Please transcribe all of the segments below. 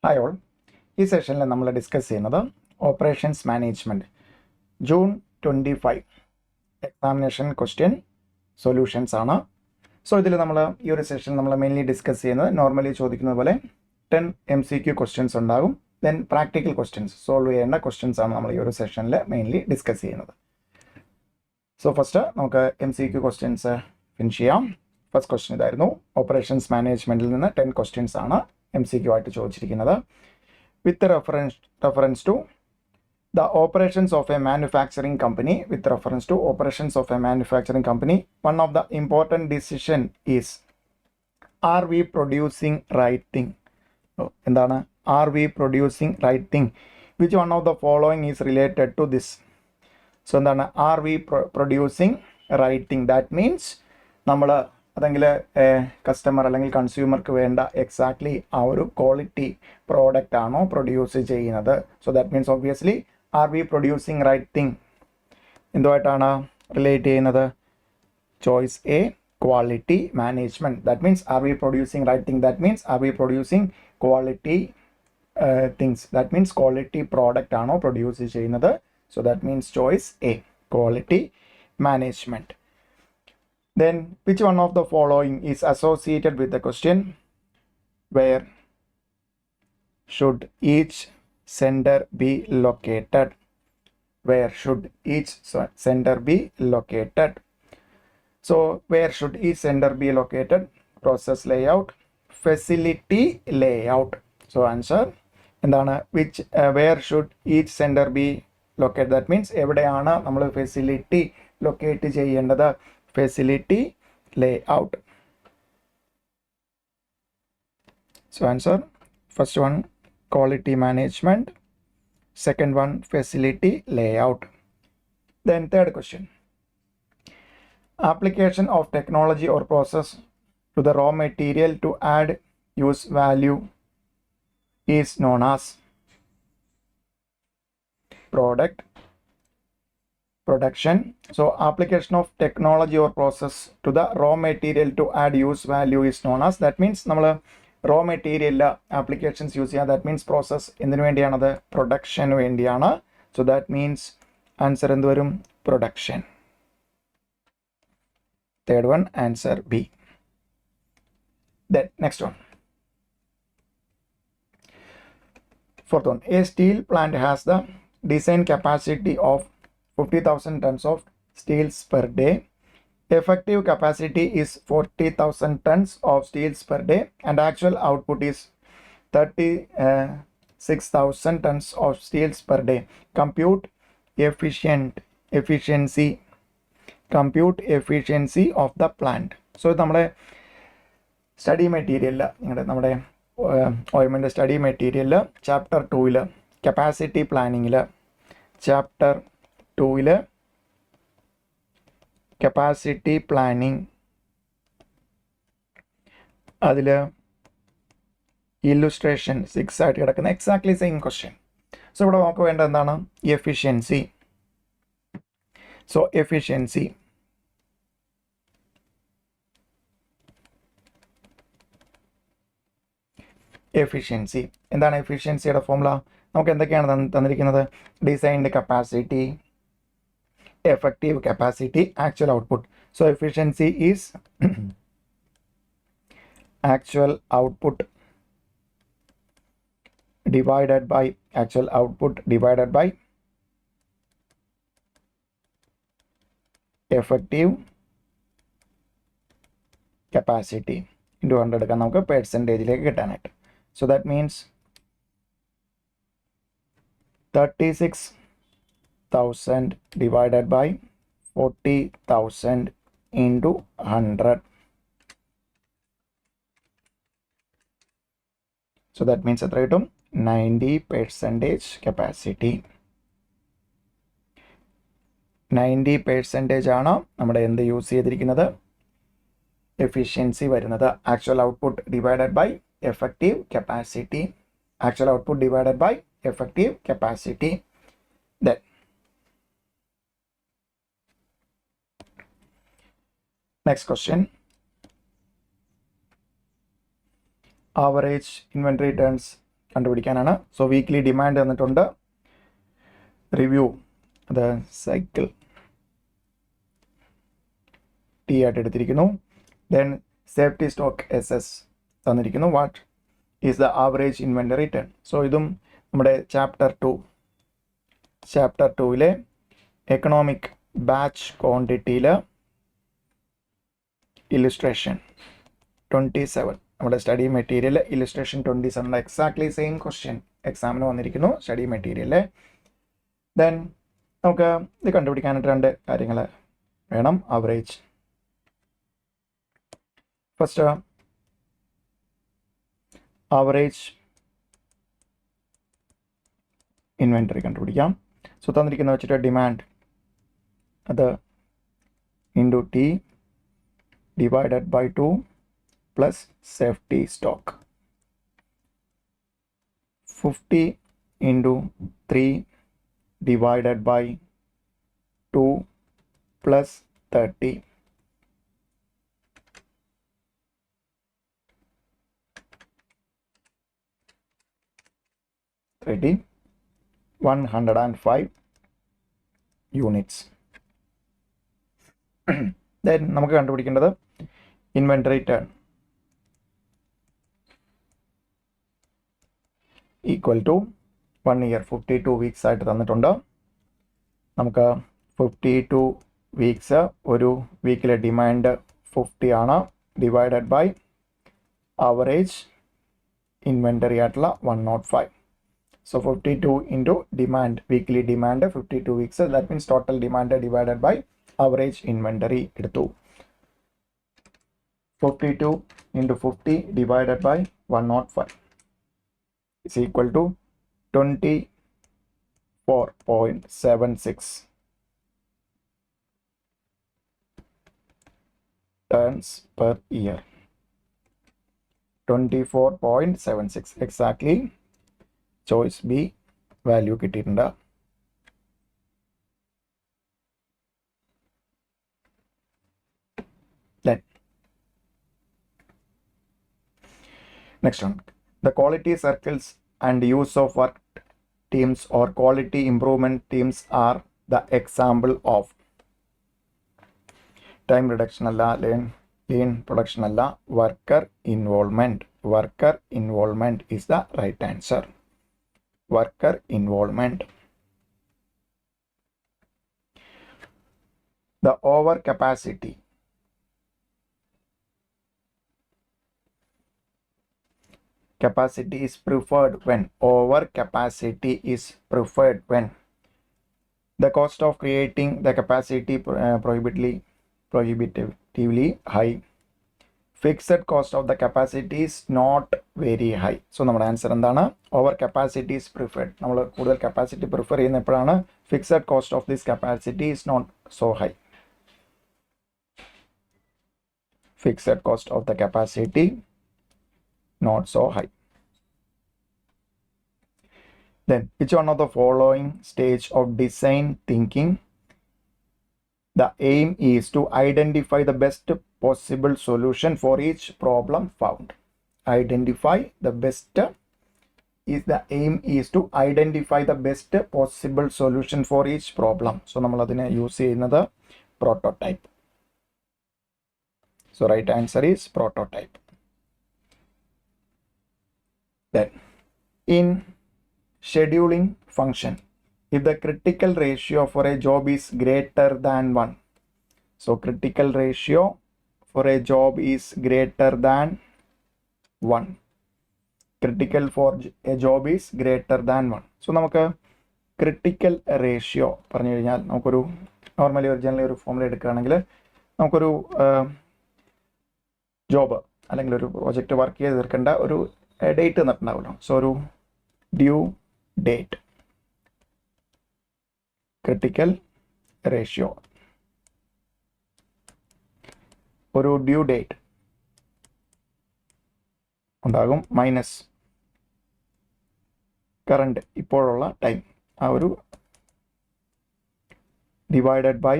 Hi all. ഈ സെഷനിൽ നമ്മൾ ഡിസ്കസ് ചെയ്യുന്നത് operations management June 25 examination question solutions ആണ്. സോ ഇതിൽ നമ്മൾ ഈ ഒരു സെഷൻ നമ്മൾ മെയിൻലി ഡിസ്കസ് ചെയ്യുന്നത് നോർമലി ചോദിക്കുന്നത് പോലെ 10 MCQ ക്വസ്റ്റ്യൻസ് ഉണ്ടാകും. ദെൻ പ്രാക്ടിക്കൽ ക്വസ്റ്റ്യൻസ് സോൾവ് ചെയ്യേണ്ട ക്വസ്റ്റ്യൻസ് ആണ് നമ്മൾ ഈ ഒരു സെഷനിൽ മെയിൻലി ഡിസ്കസ് ചെയ്യുന്നത്. സോ ഫസ്റ്റ് നമുക്ക് MCQ ക്വസ്റ്റ്യൻസ് ഫിനിഷ് ചെയ്യാം. ഫസ്റ്റ് ക്വസ്റ്റ്യൻ ഇതായിരുന്നു. ഓപ്പറേഷൻസ് മാനേജ്മെൻറ്റിൽ നിന്ന് 10 ക്വസ്റ്റ്യൻസ് ആണ് MCQ ആയിട്ട് ചോദിച്ചിരിക്കുന്നത്. With reference to the operations of a manufacturing company, with reference to operations of a manufacturing company, one of the important decision is, are we producing right thing? എന്താണ് are we producing right thing? Which one of the following is related to this? So എന്താണ് are we producing right thing? That means നമ്മൾ അതെങ്കിൽ customer അല്ലെങ്കിൽ കൺസ്യൂമർക്ക് വേണ്ട exactly ആ ഒരു quality product ആണോ produce ചെയ്യുന്നത്. So that means obviously are we producing right thing എന്തുമായിട്ടാണ് relate ചെയ്യുന്നത്? Choice A, quality management. That means are we producing right thing, that means are we producing quality things, that means quality product ആണോ produce ചെയ്യുന്നത്. So that means choice A, quality management. Then which one of the following is associated with the question? Where should each sender be located? Where should each sender be located? So where should each sender be located? Process layout, facility layout. So answer എന്താണ്? Which where should each sender be located? That means എവിടെയാണ് നമ്മൾ facility locate ചെയ്യേണ്ടത്? Facility layout. So answer first one quality management, second one facility layout. Then third question, application of technology or process to the raw material to add use value is known as product, production. So application of technology or process to the raw material to add use value is known as, that means നമ്മൾ raw material applications use ചെയ്യുക, that means process എന്തിനു വേണ്ടിയാണത്? Production വേണ്ടിയാണ്. So that means answer എന്ത് വരും? Production. Third one answer B. Then next one, fourth one, a steel plant has the design capacity of 50,000 tons of steels per day. Effective capacity is 40,000 tons of steels per day and actual output is 36,000 tons of steels per day. Compute efficiency of the plant. So നമ്മുടെ study മെറ്റീരിയലിൽ നമ്മുടെ ഓയിൽമെൻ്റ് study മെറ്റീരിയലിൽ chapter 2 capacity പ്ലാനിങ്ങിൽ chapter 2 capacity planning അതിൽ illustration 6 ആയിട്ട് കിടക്കുന്ന exactly same question. So ഇവിടെ നമുക്ക് വേണ്ടത് എന്താണ്? എഫിഷ്യൻസി. സോ എഫിഷ്യൻസി എന്താണ്? എഫിഷ്യൻസിയുടെ ഫോർമുല നമുക്ക് എന്തൊക്കെയാണ് തന്നിരിക്കുന്നത്? Designed capacity, effective capacity, actual output. So efficiency is actual output divided by actual output divided by effective capacity into 100 എടുക്കാൻ നമുക്ക് പെർസെൻറ്റേജിലേക്ക് കിട്ടാനായിട്ട്. So that means 36,000 divided by 40,000 into 100. So that means എത്ര കിട്ടും? 90% capacity. 90% ആണ് നമ്മുടെ എന്ത് യൂസ് ചെയ്തിരിക്കുന്നത്? Efficiency വരുന്നത്. Actual output divided by effective capacity. Actual output divided by effective capacity. Then next question, average inventory turns കണ്ടുപിടിക്കാനാണ്. സോ വീക്ക്ലി ഡിമാൻഡ് തന്നിട്ടുണ്ട്, review അത് സൈക്കിൾ ടി ആയിട്ട് എടുത്തിരിക്കുന്നു. ദെൻ സേഫ്റ്റി സ്റ്റോക്ക് SS തന്നിരിക്കുന്നു. What is the average inventory turn. So ഇതും നമ്മുടെ chapter 2 economic batch ക്വാണ്ടിറ്റിയിൽ illustration 27 നമ്മുടെ study material illustration 27 exactly same question എക്സാമിന് വന്നിരിക്കുന്നു സ്റ്റഡി മെറ്റീരിയലിൽ. ദെൻ നമുക്ക് ഇത് കണ്ടുപിടിക്കാനായിട്ട് 2 കാര്യങ്ങൾ വേണം. ആവറേജ് ഫസ്റ്റ് ആവറേജ് ഇൻവെൻ്ററി കണ്ടുപിടിക്കാം. സോ തന്നിരിക്കുന്ന വെച്ചിട്ട് ഡിമാൻഡ് അത് into T divided by 2 plus safety stock. 50 into 3 divided by 2 plus 30. 105 units. Then നമുക്ക് കണ്ടുപിടിക്കേണ്ടത് inventory turn equal to 1 year 52 weeks ആയിട്ട് തന്നിട്ടുണ്ട്. നമുക്ക് 52 വീക്സ് ഒരു വീക്കിലെ ഡിമാൻഡ് 50 ആണ്, ഡിവൈഡഡ് ബൈ ആവറേജ് ഇൻവെൻ്ററി ആയിട്ടുള്ള 105. So 52 into demand, weekly demand 52 weeks, that means total demand divided by average inventory എടുത്തു. 52 into 50 divided by 105 is equal to 24.76 tons per year. 24.76 exactly. Choice B value കിട്ടിയിട്ടുണ്ട്. Next one, the quality circles and use of work teams or quality improvement teams are the example of time reduction alla, lean production alla, worker involvement. Worker involvement is the right answer. Worker involvement. The overcapacity. Capacity is preferred when overcapacity is preferred when the cost of creating the capacity prohibitively high. Fixed cost of the capacity is not very high. So നമ്മുടെ answer എന്താണ്? Over capacity is preferred. നമ്മൾ കൂടുതൽ capacity prefer ചെയ്യുന്ന എപ്പോഴാണ്? Fixed cost of this capacity is not so high. Fixed cost of the capacity not so high. Then which one of the following stage of design thinking the aim is to identify the best possible solution for each problem found? Identify the best is the aim is to identify the best possible solution for each problem. So നമ്മൾ അതിനെ use ചെയ്യുന്നത് prototype. So right answer is prototype. Then in scheduling function, if the critical ratio for a job is greater than 1, so critical ratio for a job is greater than 1, critical for a job is greater than 1. So നമുക്ക് critical ratio പറഞ്ഞു കഴിഞ്ഞാൽ നമുക്കൊരു normally originally ഒരു formula എടുക്കുകയാണെങ്കിൽ നമുക്കൊരു job അല്ലെങ്കിൽ ഒരു project work ചെയ്ത് തീർക്കേണ്ട ഒരു ഡേറ്റ് തന്നിട്ടുണ്ടാവുമല്ലോ. സോ ഒരു ഡ്യൂ ഡേറ്റ്, ക്രിട്ടിക്കൽ റേഷ്യോ, ഒരു ഡ്യൂ ഡേറ്റ് ഉണ്ടാകും മൈനസ് കറണ്ട് ഇപ്പോഴുള്ള ടൈം, ആ ഒരു divided by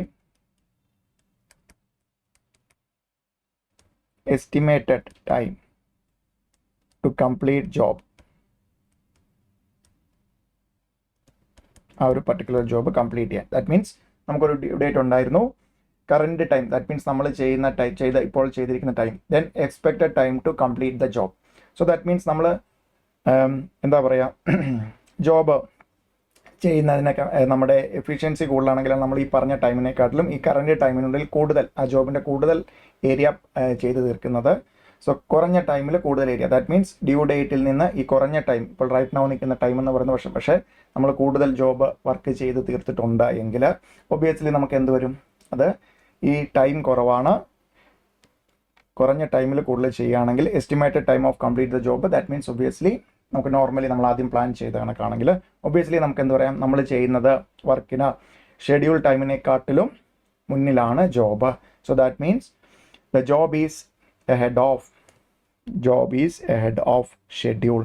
estimated time to complete job. ആ ഒരു പർട്ടിക്കുലർ ജോബ് കംപ്ലീറ്റ് ചെയ്യാൻ. ദാറ്റ് മീൻസ് നമുക്കൊരു ഡ്യൂ ഡേറ്റ് ഉണ്ടായിരുന്നു, കറൻറ്റ് ടൈം, ദാറ്റ് മീൻസ് നമ്മൾ ഇപ്പോൾ ചെയ്തിരിക്കുന്ന time, then expected time to complete the job. So that means നമ്മൾ എന്താ പറയുക, ജോബ് ചെയ്യുന്നതിനൊക്കെ നമ്മുടെ എഫിഷ്യൻസി കൂടുതലാണെങ്കിലും നമ്മൾ ഈ പറഞ്ഞ ടൈമിനെക്കാട്ടിലും ഈ കറൻറ്റ് ടൈമിനുള്ളിൽ കൂടുതൽ ആ ജോബിൻ്റെ കൂടുതൽ ഏരിയ ചെയ്ത് തീർക്കുന്നത്. സോ കുറഞ്ഞ ടൈമിൽ കൂടുതൽ ഏരിയ, ദാറ്റ് മീൻസ് ഡ്യൂ ഡേറ്റിൽ നിന്ന് ഈ കുറഞ്ഞ ടൈം, ഇപ്പോൾ റൈറ്റ് നൗ നിൽക്കുന്ന ടൈം എന്ന് പറയുന്ന പക്ഷേ നമ്മൾ കൂടുതൽ ജോബ് വർക്ക് ചെയ്ത് തീർത്തിട്ടുണ്ട് എങ്കിൽ ഒബ്വിയസ്ലി നമുക്ക് എന്ത് വരും, അത് ഈ ടൈം കുറവാണ്, കുറഞ്ഞ ടൈമിൽ കൂടുതൽ ചെയ്യുകയാണെങ്കിൽ estimated time of complete the job, that means obviously നമുക്ക് നോർമലി നമ്മൾ ആദ്യം പ്ലാൻ ചെയ്ത കണക്കാണെങ്കിൽ ഒബ്വിയസ്ലി നമുക്ക് എന്ത് പറയാം, നമ്മൾ ചെയ്യുന്നത് വർക്കിന് ഷെഡ്യൂൾ ടൈമിനെക്കാട്ടിലും മുന്നിലാണ് job. So that means the job is ahead of schedule.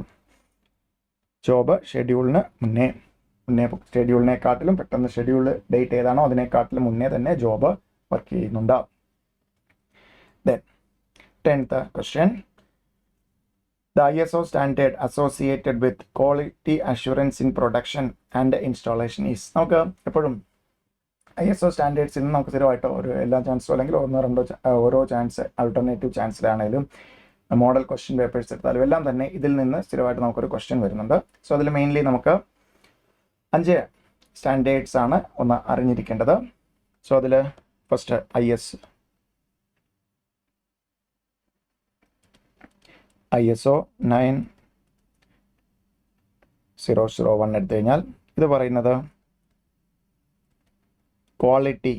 Job ഷെഡ്യൂളിന് മുന്നേ ഷെഡ്യൂളിനെക്കാട്ടിലും പെട്ടെന്ന് ഷെഡ്യൂൾ ഡേറ്റ് ഏതാണോ അതിനെക്കാട്ടിലും മുന്നേ തന്നെ ജോബ് വർക്ക് ചെയ്യുന്നുണ്ട്. Then 10th question. The ISO standard associated with quality assurance in production and installation is. നമുക്ക് എപ്പോഴും ISO സ്റ്റാൻഡേർഡ്സിൽ നിന്ന് നമുക്ക് സ്ഥിരമായിട്ട് ഒരു എല്ലാ ചാൻസോ അല്ലെങ്കിൽ ഓരോ ചാൻസ് ആൾട്ടർനേറ്റീവ് ചാൻസിലാണെങ്കിലും മോഡൽ ക്വസ്റ്റ്യൻ പേപ്പേഴ്സ് എടുത്താലും എല്ലാം തന്നെ ഇതിൽ നിന്ന് സ്ഥിരമായിട്ട് നമുക്കൊരു ക്വസ്റ്റ്യൻ വരുന്നുണ്ട്. സോ അതിൽ മെയിൻലി നമുക്ക് 5 സ്റ്റാൻഡേർഡ്സ് ആണ് ഒന്ന് അറിഞ്ഞിരിക്കേണ്ടത്. സോ അതിൽ ഫസ്റ്റ് ISO 9001 എടുത്തു കഴിഞ്ഞാൽ ഇത് പറയുന്നത് quality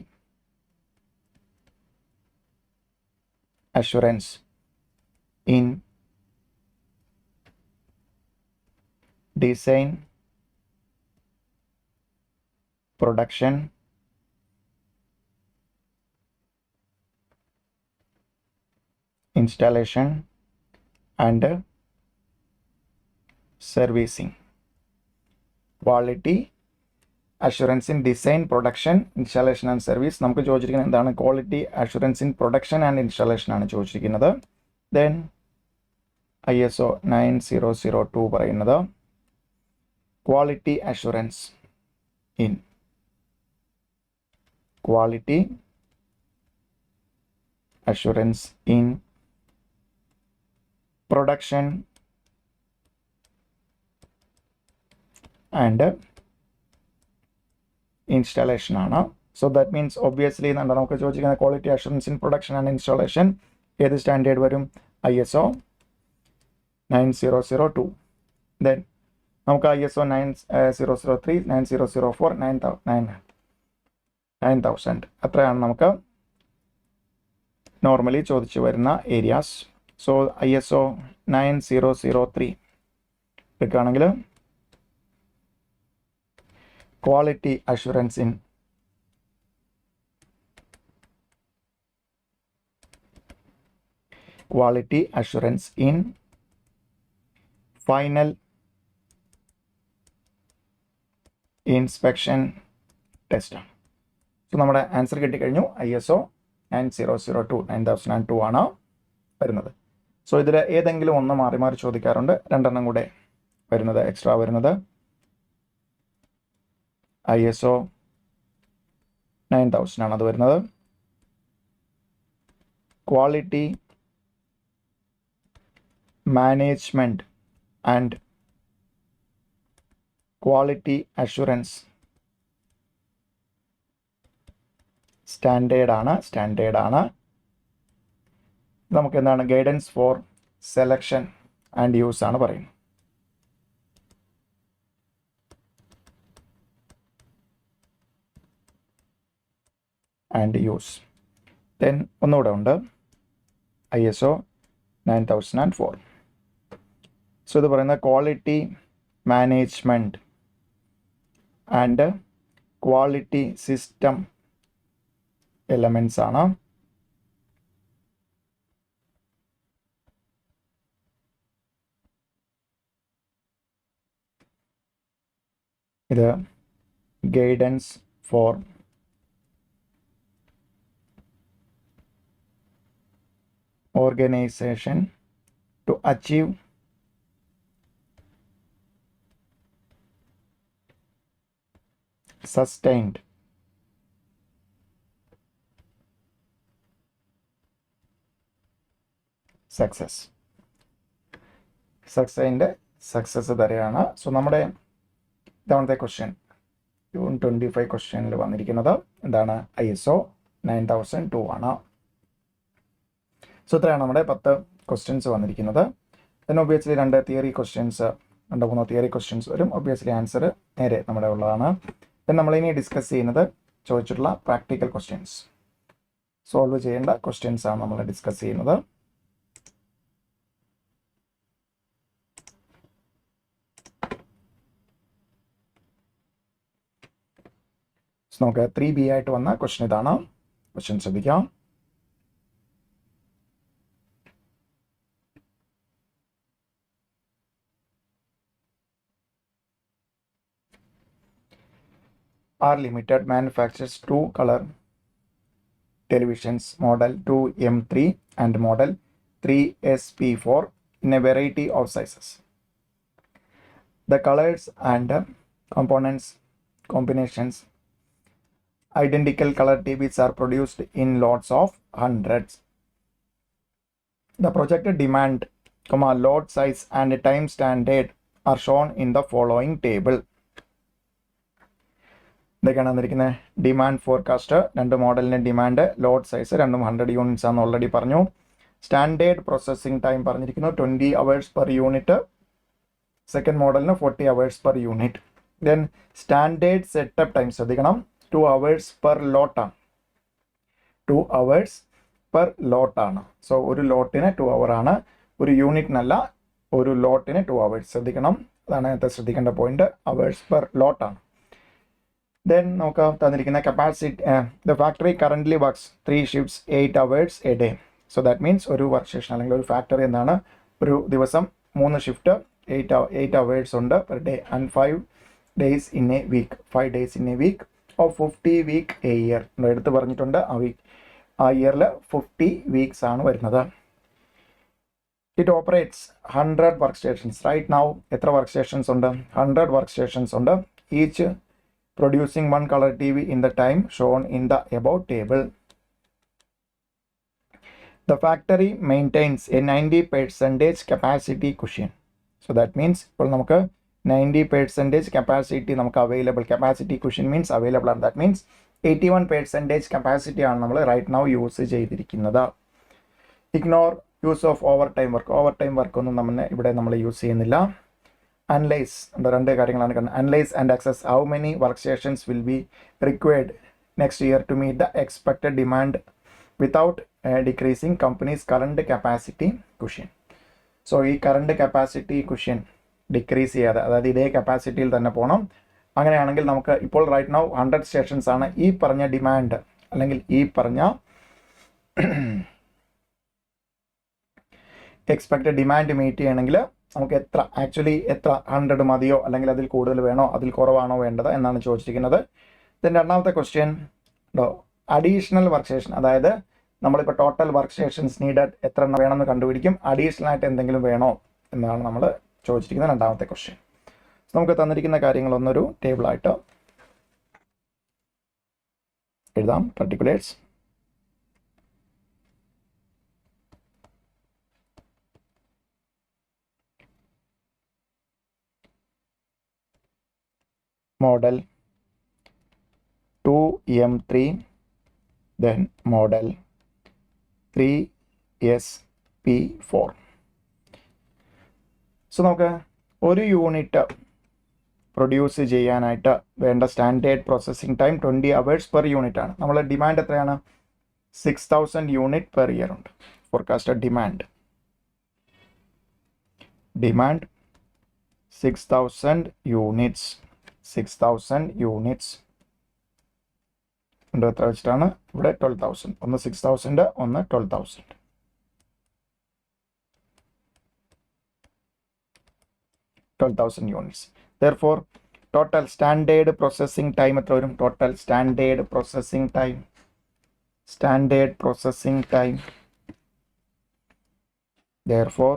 assurance in design, production, installation and servicing. Quality assurance in design, production, installation and service. നമുക്ക് ചോദിച്ചിരിക്കുന്നത് എന്താണ്, quality assurance in production and installation ആണ് ചോദിച്ചിരിക്കുന്നത്. ദെൻ ISO 9002 പറയുന്നത് quality assurance in production and installation ആണ്. സോ ദാറ്റ് മീൻസ് ഒബ്വിയസ്ലി നമുക്ക് ചോദിച്ചിരിക്കുന്ന quality assurance in production and installation ഏത് സ്റ്റാൻഡേർഡ് വരും, ISO 9002. ദെൻ നമുക്ക് ISO 9003, 9004, 9000 അത്രയാണ് നമുക്ക് നോർമലി ചോദിച്ചു വരുന്ന ഏരിയാസ്. സോ ISO 9003 എടുക്കുകയാണെങ്കിൽ quality assurance in final inspection test ആണ്. സോ നമ്മുടെ ആൻസർ കിട്ടിക്കഴിഞ്ഞു. ISO 9002 ആണ് വരുന്നത്. സോ ഇതിൽ ഏതെങ്കിലും ഒന്ന് മാറി മാറി ചോദിക്കാറുണ്ട്, 2 കൂടെ വരുന്നത് എക്സ്ട്രാ വരുന്നത് ISO 9000 ആണ് അത് വരുന്നത്. Quality management and quality assurance standard ആണ്. നമുക്ക് എന്താണ്, guidance four selection and use ആണ് പറയുന്നത്. ദെൻ ഒന്നുകൂടെ ഉണ്ട് ISO 9004. സോ ഇത് പറയുന്ന quality management and quality system elements ആണ്. ഇത് guidance for organisation to achieve sustained success. സക്സസിൻ്റെ സക്സസ് തരെയാണ്. സോ നമ്മുടെ ഇതാണത്തെ ക്വസ്റ്റ്യൻ ജൂൺ 25 ക്വസ്റ്റ്യനിൽ വന്നിരിക്കുന്നത് എന്താണ്? ISO 9002 ആണ്. സോ ഇത്രയാണ് നമ്മുടെ 10 ക്വസ്റ്റ്യൻസ് വന്നിരിക്കുന്നത്. then obviously 2 theory questions 2-3 theory questions വരും. ഒബ്വിയസ്ലി ആൻസർ നേരെ നമ്മുടെ ഉള്ളതാണ്. then നമ്മളിനി ഡിസ്കസ് ചെയ്യുന്നത് ചോദിച്ചിട്ടുള്ള പ്രാക്ടിക്കൽ ക്വസ്റ്റ്യൻസ് സോൾവ് ചെയ്യേണ്ട ക്വസ്റ്റ്യൻസ് ആണ് നമ്മൾ ഡിസ്കസ് ചെയ്യുന്നത്. നമുക്ക് 3B ആയിട്ട് വന്ന ക്വസ്റ്റ്യൻ ഇതാണ്. ക്വസ്റ്റ്യൻ ശ്രദ്ധിക്കാം. R Limited manufactures 2 color televisions model 2M3 and model 3SP4 in a variety of sizes. The colors and components combinations identical color TVs are produced in lots of hundreds. The projected demand, load size and time standard are shown in the following table. ഇതൊക്കെയാണ് തന്നിരിക്കുന്നത്. Demand forecast 2 മോഡലിൻ്റെ demand, lot size 200 units ആണെന്ന് already പറഞ്ഞു. Standard processing time പറഞ്ഞിരിക്കുന്നു 20 hours per unit. Second മോഡലിന് 40 hours per unit. Then standard setup time ശ്രദ്ധിക്കണം 2 hours per ലോട്ടാണ്. 2 hours per ലോട്ടാണ്. സോ ഒരു ലോട്ടിന് 2 hour ആണ്, ഒരു യൂണിറ്റിനല്ല, ഒരു ലോട്ടിന് 2 hours. ശ്രദ്ധിക്കണം, അതാണ് നേരത്തെ ശ്രദ്ധിക്കേണ്ട പോയിന്റ്. hours per ലോട്ടാണ്. ദെൻ നമുക്ക് തന്നിരിക്കുന്ന capacity, the factory currently works 3 shifts 8 hours a day. So that means ഒരു വർക്ക് സ്റ്റേഷൻ അല്ലെങ്കിൽ ഒരു ഫാക്ടറി എന്താണ്, ഒരു ദിവസം 3 ഷിഫ്റ്റ് 8 hours ഉണ്ട് per day and 5 days in a week. 5 days in a week or 50 week a year എടുത്ത് പറഞ്ഞിട്ടുണ്ട്. ആ ഇയറിൽ 50 weeks ആണ് വരുന്നത്. It operates 100 work stations. Right now എത്ര വർക്ക് സ്റ്റേഷൻസ് ഉണ്ട്? 100 വർക്ക് സ്റ്റേഷൻസ് ഉണ്ട്. Each producing 1 color TV in the time shown in the above table. The factory maintains a 90% capacity cushion. So that means ഇപ്പോൾ നമുക്ക് 90% capacity നമുക്ക് available. Capacity cushion means available ആണ്. That means 81% capacity ആണ് നമ്മൾ right now use ചെയ്തിരിക്കുന്നത്. Ignore use of over time work. Over time work ഒന്നും ഇവിടെ നമ്മൾ യൂസ് ചെയ്യുന്നില്ല. Analyze, 2 കാര്യങ്ങളാണ് കാണുന്നത്. Analyze and assess how many workstations will be required next year to meet the expected demand without decreasing company's current capacity cushion. So ഈ current capacity cushion decrease ചെയ്യാതെ, അതായത് ഇതേ കപ്പാസിറ്റിയിൽ തന്നെ പോകണം. അങ്ങനെയാണെങ്കിൽ നമുക്ക് ഇപ്പോൾ റൈറ്റ് നൗ 100 സ്റ്റേഷൻസ് ആണ്. ഈ പറഞ്ഞ ഡിമാൻഡ് അല്ലെങ്കിൽ ഈ പറഞ്ഞ എക്സ്പെക്റ്റഡ് ഡിമാൻഡ് മീറ്റ് ചെയ്യണമെങ്കിൽ നമുക്ക് എത്ര 100 മതിയോ അല്ലെങ്കിൽ അതിൽ കൂടുതൽ വേണോ അതിൽ കുറവാണോ വേണ്ടത് എന്നാണ് ചോദിച്ചിരിക്കുന്നത്. ദെൻ രണ്ടാമത്തെ ക്വസ്റ്റ്യൻ അഡീഷണൽ വർക്ക് സ്റ്റേഷൻ, അതായത് നമ്മളിപ്പോൾ ടോട്ടൽ വർക്ക് സ്റ്റേഷൻസ് നീഡഡ് എത്ര എണ്ണം വേണമെന്ന് കണ്ടുപിടിക്കും. അഡീഷണൽ ആയിട്ട് എന്തെങ്കിലും വേണോ എന്നാണ് നമ്മൾ ചോദിച്ചിരിക്കുന്നത് രണ്ടാമത്തെ ക്വസ്റ്റ്യൻ. നമുക്ക് തന്നിരിക്കുന്ന കാര്യങ്ങളൊന്നൊരു ടേബിളായിട്ട് എഴുതാം. Particulars, model 2M3, then model 3SP4. So നമുക്ക് ഒരു യൂണിറ്റ് പ്രൊഡ്യൂസ് ചെയ്യാനായിട്ട് വേണ്ട standard processing time 20 hours per unit ആണ്. നമ്മൾ ഡിമാൻഡ് എത്രയാണ്? 6000 യൂണിറ്റ് പെർ ഇയർ ഉണ്ട്. ഫോർകാസ്റ്റഡ് ഡിമാൻഡ് 6000 യൂണിറ്റ്സ്. 6000 യൂണിറ്റ്സ് ഉണ്ട്. എത്ര വെച്ചിട്ടാണ്? ഇവിടെ 12,000. ഒന്ന് 6000, ഒന്ന് 12,000. 12,000 units. Therefore total standard processing time എത്ര വരും? Total standard processing time therefore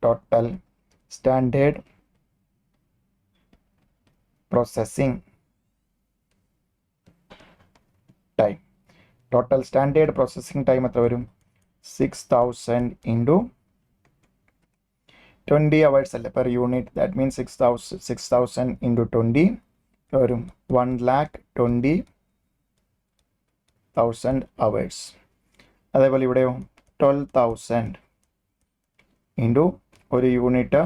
total standard processing time. Total standard processing time എത്ര വരും? 6000 ഇൻറ്റു 20 hours അല്ലേ per unit. That means 6000 into 20 വരും 1,20,000 hours. അതേപോലെ ഇവിടെയോ 12,000 ഇൻറ്റു ഒരു യൂണിറ്റ്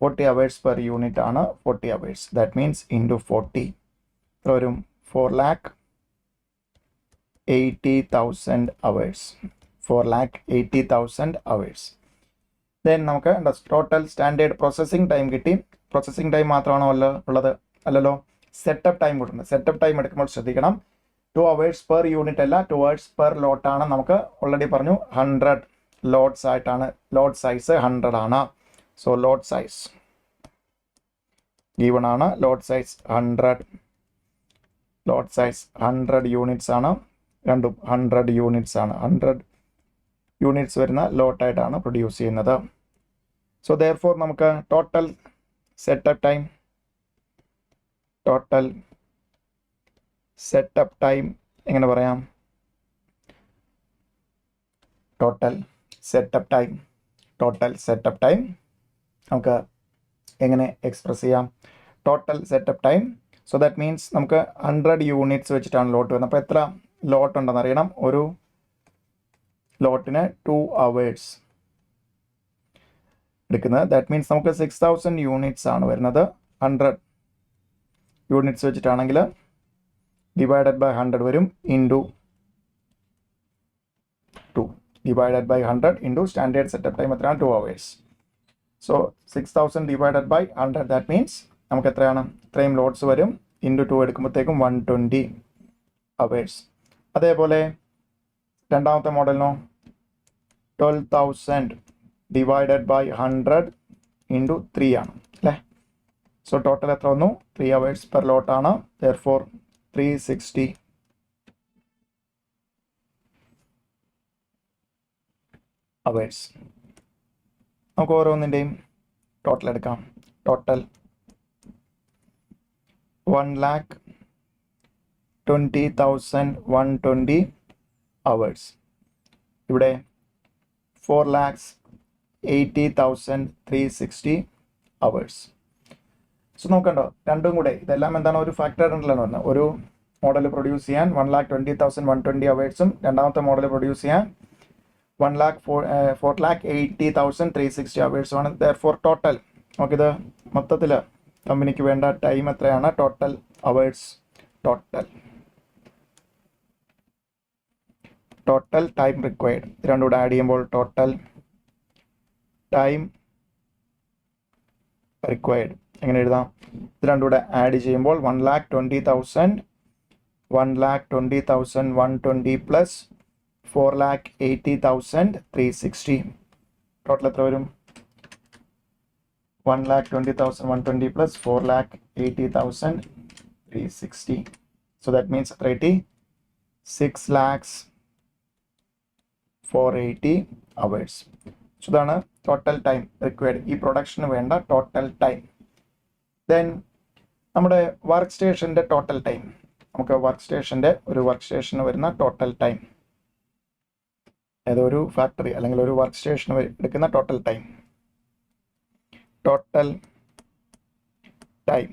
40 hours പെർ യൂണിറ്റ് ആണ് 40 hours. ദാറ്റ് മീൻസ് ഇൻറ്റു 40 എത്ര വരും? 4,80,000 hours. 4,80,000 hours. ദെൻ നമുക്ക് ടോട്ടൽ സ്റ്റാൻഡേർഡ് പ്രോസസ്സിംഗ് ടൈം കിട്ടി. പ്രോസസ്സിംഗ് ടൈം മാത്രമാണോ ഉള്ളത്? അല്ലല്ലോ, സെറ്റപ്പ് ടൈം കൊടുക്കുന്നത്. സെറ്റപ്പ് ടൈം എടുക്കുമ്പോൾ ശ്രദ്ധിക്കണം, 2 hours പെർ യൂണിറ്റ് അല്ല, 2 hours പെർ ലോട്ടാണ്. നമുക്ക് ഓൾറെഡി പറഞ്ഞു 100 ലോട്ട്സ് ആയിട്ടാണ്. ലോട്ട് സൈസ് 100 ആണ്. സോ ലോട്ട് സൈസ് ഗീവൺ ആണ്. ലോട്ട് സൈസ് 100. ലോട്ട് സൈസ് 100 യൂണിറ്റ്സ് ആണ്. രണ്ടും 100 യൂണിറ്റ്സ് ആണ്. 100 യൂണിറ്റ്സ് വരുന്ന ലോട്ടായിട്ടാണ് പ്രൊഡ്യൂസ് ചെയ്യുന്നത്. സോ ദെയർഫോർ നമുക്ക് ടോട്ടൽ സെറ്റപ്പ് ടൈം എങ്ങനെ പറയാം? ടോട്ടൽ സെറ്റപ്പ് ടൈം നമുക്ക് എങ്ങനെ എക്സ്പ്രസ് ചെയ്യാം? Total setup time. So that means നമുക്ക് 100 യൂണിറ്റ്സ് വെച്ചിട്ടാണ് ലോട്ട് വരുന്നത്. അപ്പോൾ എത്ര ലോട്ട് ഉണ്ടെന്ന് അറിയണം. ഒരു ലോട്ടിന് 2 hours എടുക്കുന്നത്. ദാറ്റ് മീൻസ് നമുക്ക് 6000 യൂണിറ്റ്സ് ആണ് വരുന്നത്. 100 യൂണിറ്റ്സ് വെച്ചിട്ടാണെങ്കിൽ ഡിവൈഡഡ് ബൈ 100 വരും into 2. Divided by 100 into standard setup time എത്രയാണ്? 2 hours. So 6000 divided by 100 that means നമുക്ക് എത്രയാണ്? ഇത്രയും ലോട്ട്സ് വരും. ഇൻറ്റു 2 എടുക്കുമ്പോഴത്തേക്കും 120 hours. അതേപോലെ രണ്ടാമത്തെ മോഡലിനോ 12,000 ഡിവൈഡഡ് ബൈ 100 ഇൻറ്റു 3 ആണ് അല്ലേ? സോ ടോട്ടൽ എത്ര വന്നു? 3 hours പെർ ലോട്ടാണ്. Therefore 360 hours. നമുക്ക് ഓരോന്നിൻ്റെയും ടോട്ടൽ എടുക്കാം. Total 1,20,120 hours. ഇവിടെ 4,80,360 hours. സോ നോക്കണ്ടോ, രണ്ടും കൂടെ ഇതെല്ലാം എന്താണ്? ഒരു ഫാക്ടർ ഉണ്ടല്ലോ പറഞ്ഞത്. ഒരു മോഡൽ പ്രൊഡ്യൂസ് ചെയ്യാൻ 1,20,120 hours-ഉം രണ്ടാമത്തെ മോഡൽ പ്രൊഡ്യൂസ് ചെയ്യാൻ 4,80,360 hours-ഉമാണ്. ദെയർഫോർ ടോട്ടൽ നമുക്കിത് മൊത്തത്തിൽ കമ്പനിക്ക് വേണ്ട ടൈം എത്രയാണ്? Total hours. Total time required രണ്ടും കൂടെ ആഡ് ചെയ്യുമ്പോൾ ടോട്ടൽ ടൈം റിക്വയർഡ് എങ്ങനെ എഴുതാം? ഇത് രണ്ടും കൂടെ ആഡ് ചെയ്യുമ്പോൾ 1,20,120 പ്ലസ് 4,80,360 ടോട്ടൽ എത്ര വരും? 1,20,120 plus 4,80,360. So that means 6,480 hours. So that's total time required. This production വേണ്ട total time. Then നമ്മുടെ വർക്ക് സ്റ്റേഷൻ്റെ ടോട്ടൽ ടൈം. നമുക്ക് വർക്ക് സ്റ്റേഷന് വരുന്ന ടോട്ടൽ ടൈം, ഏതൊരു ഫാക്ടറി അല്ലെങ്കിൽ ഒരു വർക്ക് സ്റ്റേഷന് എടുക്കുന്ന total time. Total time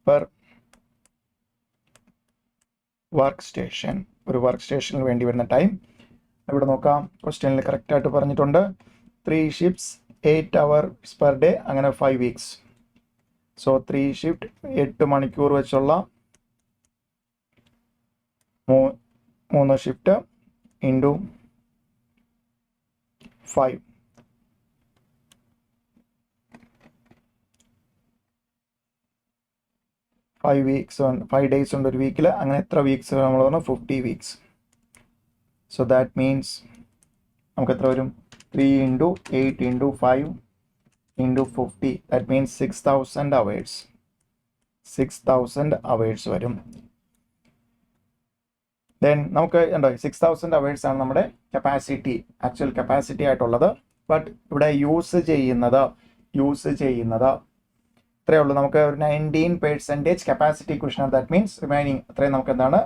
per work station. ഒരു വർക്ക് സ്റ്റേഷനിൽ വേണ്ടി വരുന്ന ടൈം ഇവിടെ നോക്കാം. ക്വസ്റ്റ്യനിൽ കറക്റ്റായിട്ട് പറഞ്ഞിട്ടുണ്ട്. 3 shifts 8 hours per day, അങ്ങനെ 5 weeks. സോ 3 shift 8 മണിക്കൂർ വെച്ചുള്ള 3 shift into 5. 5 weeks on 5 days ഉണ്ട് ഒരു വീക്കിൽ. അങ്ങനെ എത്ര വീക്സ് നമ്മൾ പറഞ്ഞു? 50 weeks. സോ ദാറ്റ് മീൻസ് നമുക്ക് എത്ര വരും? 3 into 8 into 5 into 50. That means 6,000 hours. 6,000 hours വരും. ദെൻ നമുക്ക് ഉണ്ടോ 6,000 hours ആണ് നമ്മുടെ കപ്പാസിറ്റി, ആക്ച്വൽ കപ്പാസിറ്റി ആയിട്ടുള്ളത്. ബട്ട് ഇവിടെ യൂസ് ചെയ്യുന്നത് ഇത്രയേ ഉള്ളൂ. നമുക്ക് ഒരു 19% capacity cushion, that means remaining അത്രയും നമുക്ക് എന്താണ്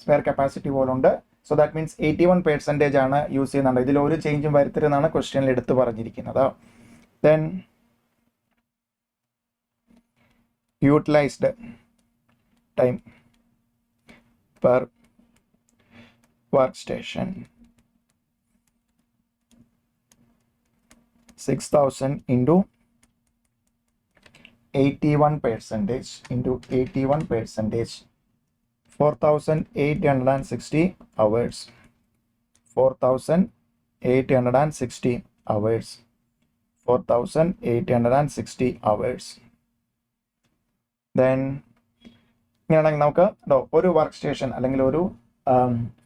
സ്പെയർ കപ്പാസിറ്റി പോലുണ്ട്. സോ ദാറ്റ് മീൻസ് 81% ആണ് യൂസ് ചെയ്യുന്നുണ്ട്. ഇതിൽ ഒരു ചേഞ്ചും വരുത്തരുതെന്നാണ് ക്വസ്റ്റ്യനിൽ എടുത്ത് പറഞ്ഞിരിക്കുന്നത്. Then utilised time per work station 6000 into 81% into 81%, 4860 hours. 4860 hours. 4860 hours. Then ഇങ്ങനെയാണെങ്കിൽ നമുക്ക് ഒരു വർക്ക് സ്റ്റേഷൻ അല്ലെങ്കിൽ ഒരു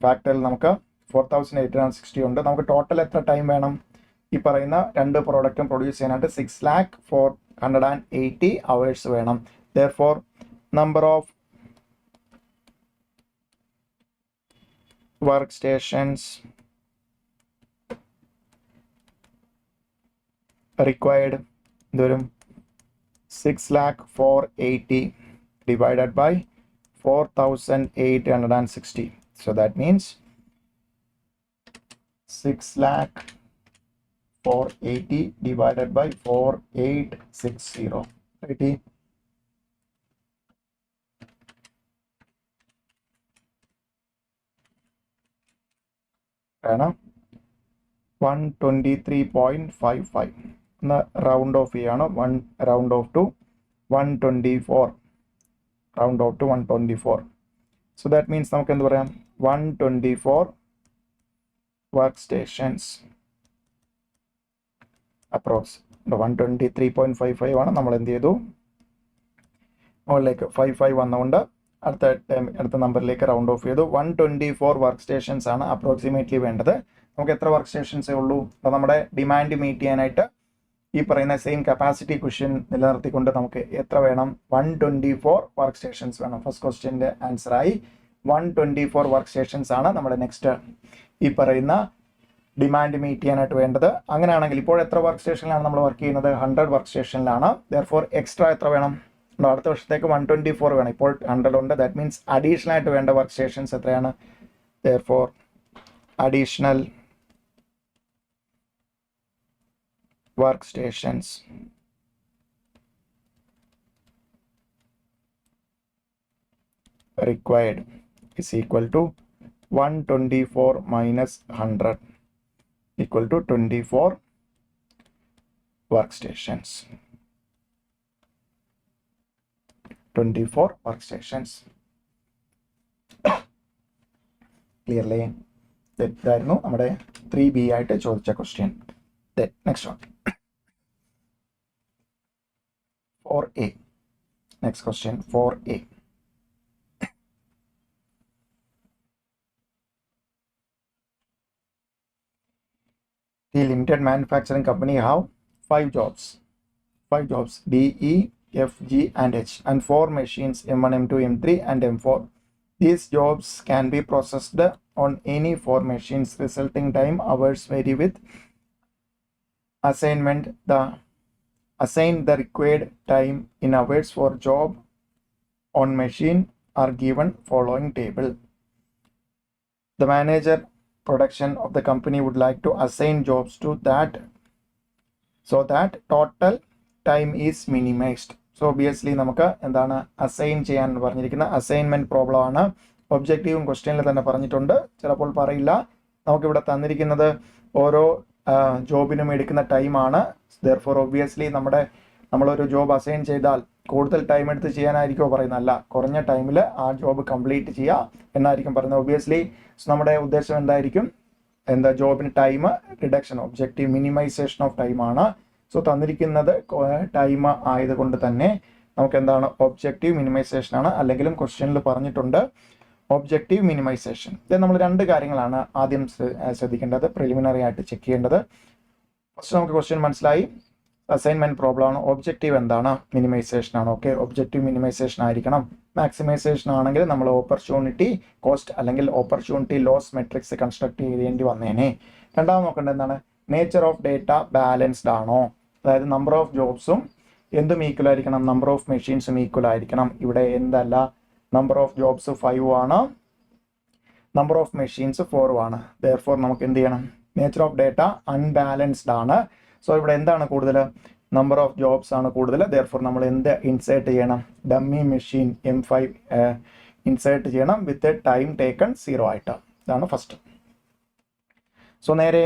ഫാക്ടറിയിൽ നമുക്ക് 4860 ഉണ്ട്. നമുക്ക് ടോട്ടൽ എത്ര ടൈം വേണം ഈ പറയുന്ന രണ്ട് പ്രോഡക്റ്റും പ്രൊഡ്യൂസ് ചെയ്യാനായിട്ട്? 6,480 hours വേണം. Therefore, number of workstations required വരും 6,480 divided by 4860. So that means 6,480 divided by 4860. Right? ആണ് 123.55. ഒന്ന് റൗണ്ട് ഓഫ് ചെയ്യാണ്. 1 round of two 124. Round of two 124. So that means നമുക്ക് എന്ത് പറയാം? 124 വർക്ക് സ്റ്റേഷൻസ് അപ്രോക്സ്. 123.55 ആണ്. നമ്മൾ എന്ത് ചെയ്തു? മുകളിലേക്ക് 55 വന്നുകൊണ്ട് അടുത്ത നമ്പറിലേക്ക് റൗണ്ട് ഓഫ് ചെയ്തു. 124 വർക്ക് സ്റ്റേഷൻസ് ആണ് അപ്രോക്സിമേറ്റ്ലി വേണ്ടത്. നമുക്ക് എത്ര വർക്ക് സ്റ്റേഷൻസേ ഉള്ളൂ? അപ്പോൾ നമ്മുടെ ഡിമാൻഡ് മീറ്റ് ചെയ്യാനായിട്ട് ഈ പറയുന്ന സെയിം കപ്പാസിറ്റി ക്വസ്റ്റ്യൻ നിലനിർത്തിക്കൊണ്ട് നമുക്ക് എത്ര വേണം? 124 വർക്ക് സ്റ്റേഷൻസ് വേണം. ഫസ്റ്റ് ക്വസ്റ്റ്യൻ്റെ ആൻസറായി 124 വർക്ക് സ്റ്റേഷൻസ് ആണ് നമ്മുടെ നെക്സ്റ്റ് ഈ പറയുന്ന ഡിമാൻഡ് മീറ്റ് ചെയ്യാനായിട്ട് വേണ്ടത്. അങ്ങനെയാണെങ്കിൽ ഇപ്പോൾ എത്ര വർക്ക് സ്റ്റേഷനിലാണ് നമ്മൾ വർക്ക് ചെയ്യുന്നത്? 100 വർക്ക് സ്റ്റേഷനിലാണ്. ദെയർഫോർ എക്സ്ട്രാ എത്ര വേണം? അടുത്ത വർഷത്തേക്ക് 124 വേണം. ഇപ്പോൾ 100 ഉണ്ട്. ദാറ്റ് മീൻസ് അഡീഷണൽ ആയിട്ട് വേണ്ട വർക്ക് സ്റ്റേഷൻസ് എത്രയാണ്? Therefore additional work stations required is equal to 124 minus 100 equal to 24 workstations. 24 workstations. Clearly, ഇതായിരുന്നു നമ്മുടെ 3B ആയിട്ട് ചോദിച്ച question. Next one 4A. Next question 4A. The limited manufacturing company have 5 jobs. 5 jobs D, E, F, G and H and 4 machines M1, M2, M3 and M4. These jobs can be processed on any 4 machines. Resulting time hours vary with assignment. Assign the required time in hours for job on machine are given following table. The manager production of the company would like to assign jobs to that so that total time is minimized. So obviously നമുക്ക് എന്താണ് assign ചെയ്യാൻ പറഞ്ഞിരിക്കുന്ന assignment problem ആണ്. ഒബ്ജക്റ്റീവും ക്വസ്റ്റ്യനിൽ തന്നെ പറഞ്ഞിട്ടുണ്ട്, ചിലപ്പോൾ പറയില്ല. നമുക്കിവിടെ തന്നിരിക്കുന്നത് ഓരോ ജോബിനും എടുക്കുന്ന ടൈമാണ്. ദെയർഫോർ ഒബ്വിയസ്ലി നമ്മളൊരു ജോബ് അസൈൻ ചെയ്താൽ കൂടുതൽ ടൈം എടുത്ത് ചെയ്യാനായിരിക്കുമോ പറയുന്നത്? അല്ല, കുറഞ്ഞ ടൈമിൽ ആ ജോബ് കംപ്ലീറ്റ് ചെയ്യുക എന്നായിരിക്കും പറയുന്നത്. ഒബ്വിയസ്ലി നമ്മുടെ ഉദ്ദേശം എന്തായിരിക്കും? ജോബിന് time reduction, objective minimization of ടൈമാണ്. സോ തന്നിരിക്കുന്നത് ടൈം ആയതുകൊണ്ട് തന്നെ നമുക്ക് എന്താണ് ഒബ്ജക്റ്റീവ് മിനിമൈസേഷൻ ആണ്. അല്ലെങ്കിലും ക്വസ്റ്റ്യനിൽ പറഞ്ഞിട്ടുണ്ട് ഒബ്ജക്റ്റീവ് മിനിമൈസേഷൻ. ഇത് നമ്മൾ രണ്ട് കാര്യങ്ങളാണ് ആദ്യം ശ്രദ്ധിക്കേണ്ടത്, പ്രിലിമിനറി ആയിട്ട് ചെക്ക് ചെയ്യേണ്ടത്. ഫസ്റ്റ് നമുക്ക് ക്വസ്റ്റ്യൻ മനസ്സിലായി, അസൈൻമെന്റ് പ്രോബ്ലം ആണ്. ഒബ്ജക്റ്റീവ് എന്താണ്? മിനിമൈസേഷൻ ആണ്. ഓക്കെ, ഒബ്ജക്റ്റീവ് മിനിമൈസേഷൻ ആയിരിക്കണം. മാക്സിമൈസേഷൻ ആണെങ്കിൽ നമ്മൾ ഓപ്പർച്യൂണിറ്റി കോസ്റ്റ് അല്ലെങ്കിൽ ഓപ്പർച്യൂണിറ്റി ലോസ് മെട്രിക്സ് കൺസ്ട്രക്ട് ചെയ്യേണ്ടി വന്നേനെ. രണ്ടാമത് നോക്കേണ്ടത് എന്താണ്? നേച്ചർ ഓഫ് ഡേറ്റ ബാലൻസ്ഡ് ആണോ? അതായത് നമ്പർ ഓഫ് ജോബ്സും എന്തും ഈക്വൽ ആയിരിക്കണം, നമ്പർ ഓഫ് മെഷീൻസും ഈക്വൽ ആയിരിക്കണം. ഇവിടെ എന്തല്ല, നമ്പർ ഓഫ് ജോബ്സ് 5 ആണ്, നമ്പർ ഓഫ് മെഷീൻസ് 4 ആണ്. ദെയർഫോർ നമുക്ക് എന്ത് ചെയ്യണം, നേച്ചർ ഓഫ് ഡേറ്റ അൺബാലൻസ്ഡ് ആണ്. സോ ഇവിടെ എന്താണ് കൂടുതൽ, നമ്പർ ഓഫ് ജോബ്സ് ആണ് കൂടുതൽ. ദെയർഫോർ നമ്മൾ എന്ത് ഇൻസേർട്ട് ചെയ്യണം, ഡമ്മി മെഷീൻ M5 ഇൻസേർട്ട് ചെയ്യണം വിത്ത് ടൈം ടേക്കൺ 0 ആയിട്ട്. ഇതാണ് ഫസ്റ്റ്. സോ നേരെ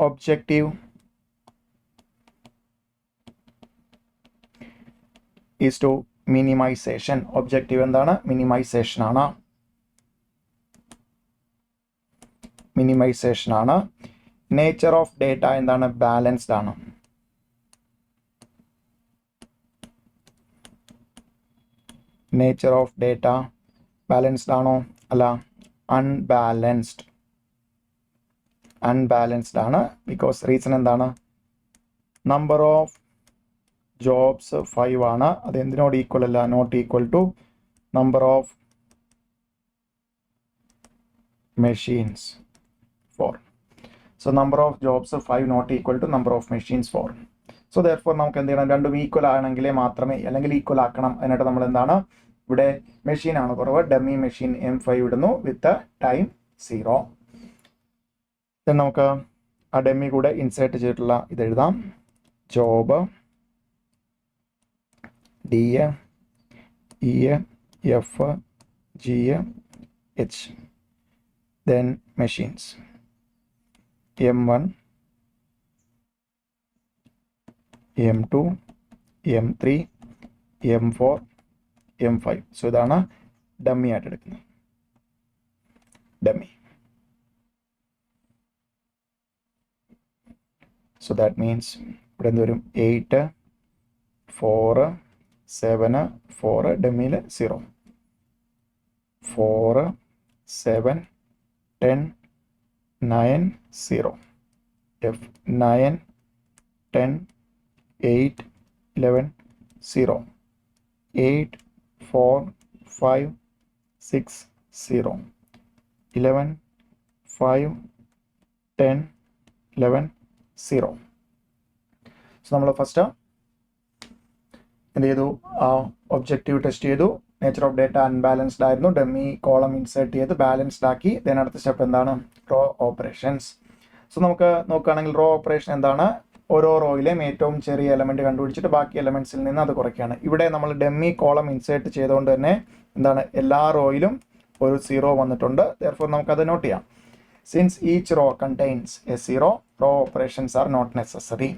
objective is to minimization. Objective എന്താണ്, മിനിമൈസേഷൻ ആണ്. മിനിമൈസേഷൻ ആണ്. നേച്ചർ ഓഫ് ഡേറ്റ എന്താണ്, ബാലൻസ്ഡ് ആണ്. നേച്ചർ ഓഫ് ഡേറ്റ ബാലൻസ്ഡ് ആണോ, അല്ല, അൺബാലൻസ്ഡ്. അൺബാലൻസ്ഡ് ആണ്. ബിക്കോസ് റീസൺ എന്താണ്, നമ്പർ ഓഫ് ജോബ്സ് 5 ആണ്. അത് എന്തിനോട് ഈക്വൽ അല്ല, not equal to number of machines 4. So number of jobs 5 not equal to number of machines 4. So therefore നമുക്ക് എന്ത് ചെയ്യണം, രണ്ടും ഈക്വൽ ആണെങ്കിലേ മാത്രമേ, അല്ലെങ്കിൽ ഈക്വൽ ആക്കണം. അതിനായിട്ട് നമ്മൾ എന്താണ്, ഇവിടെ മെഷീൻ ആണ് കുറവ്, ഡമ്മി മെഷീൻ M5 ഇടുന്നു വിത്ത് ടൈം 0. നമുക്ക് ആ ഡമ്മി കൂടെ ഇൻസേർട്ട് ചെയ്തിട്ടുള്ള ഇത് എഴുതാം, job D E F G H, then machines M1 M2 M3 M4 M5. So ഇതാണ് ഡമ്മി ആയിട്ട് എടുക്കുന്നത്, ഡമ്മി. സോ ദാറ്റ് മീൻസ് ഇവിടെ എന്ത് വരും, 8 4 7 4, ഡമ്മിയിൽ 0, 4 7 10 9 0, F 9 10 8 11 0, 8 4 5 6 0, 11 5 10 11 0. സോ നമ്മൾ ഫസ്റ്റ് എന്ത് ചെയ്തു, ഒബ്ജക്റ്റീവ് ടെസ്റ്റ് ചെയ്തു, നേച്ചർ ഓഫ് ഡേറ്റ അൺബാലൻസ്ഡ് ആയിരുന്നു, ഡമ്മി കോളം ഇൻസേർട്ട് ചെയ്ത് ബാലൻസ്ഡ് ആക്കി. ദെൻ അടുത്ത സ്റ്റെപ്പ് എന്താണ്, റോ ഓപ്പറേഷൻസ്. സോ നമുക്ക് നോക്കുകയാണെങ്കിൽ റോ ഓപ്പറേഷൻ എന്താണ്, ഓരോ റോയിലെയും ഏറ്റവും ചെറിയ എലമെന്റ് കണ്ടുപിടിച്ചിട്ട് ബാക്കി എലമെന്റ്സിൽ നിന്ന് അത് കുറയ്ക്കുകയാണ്. ഇവിടെ നമ്മൾ ഡമ്മി കോളം ഇൻസേർട്ട് ചെയ്തുകൊണ്ട് തന്നെ എന്താണ്, എല്ലാ റോയിലും ഒരു 0 വന്നിട്ടുണ്ട്. ദെയർഫോർ നമുക്കത് നോട്ട് ചെയ്യാം. Since each row contains a 0, row operations are not necessary.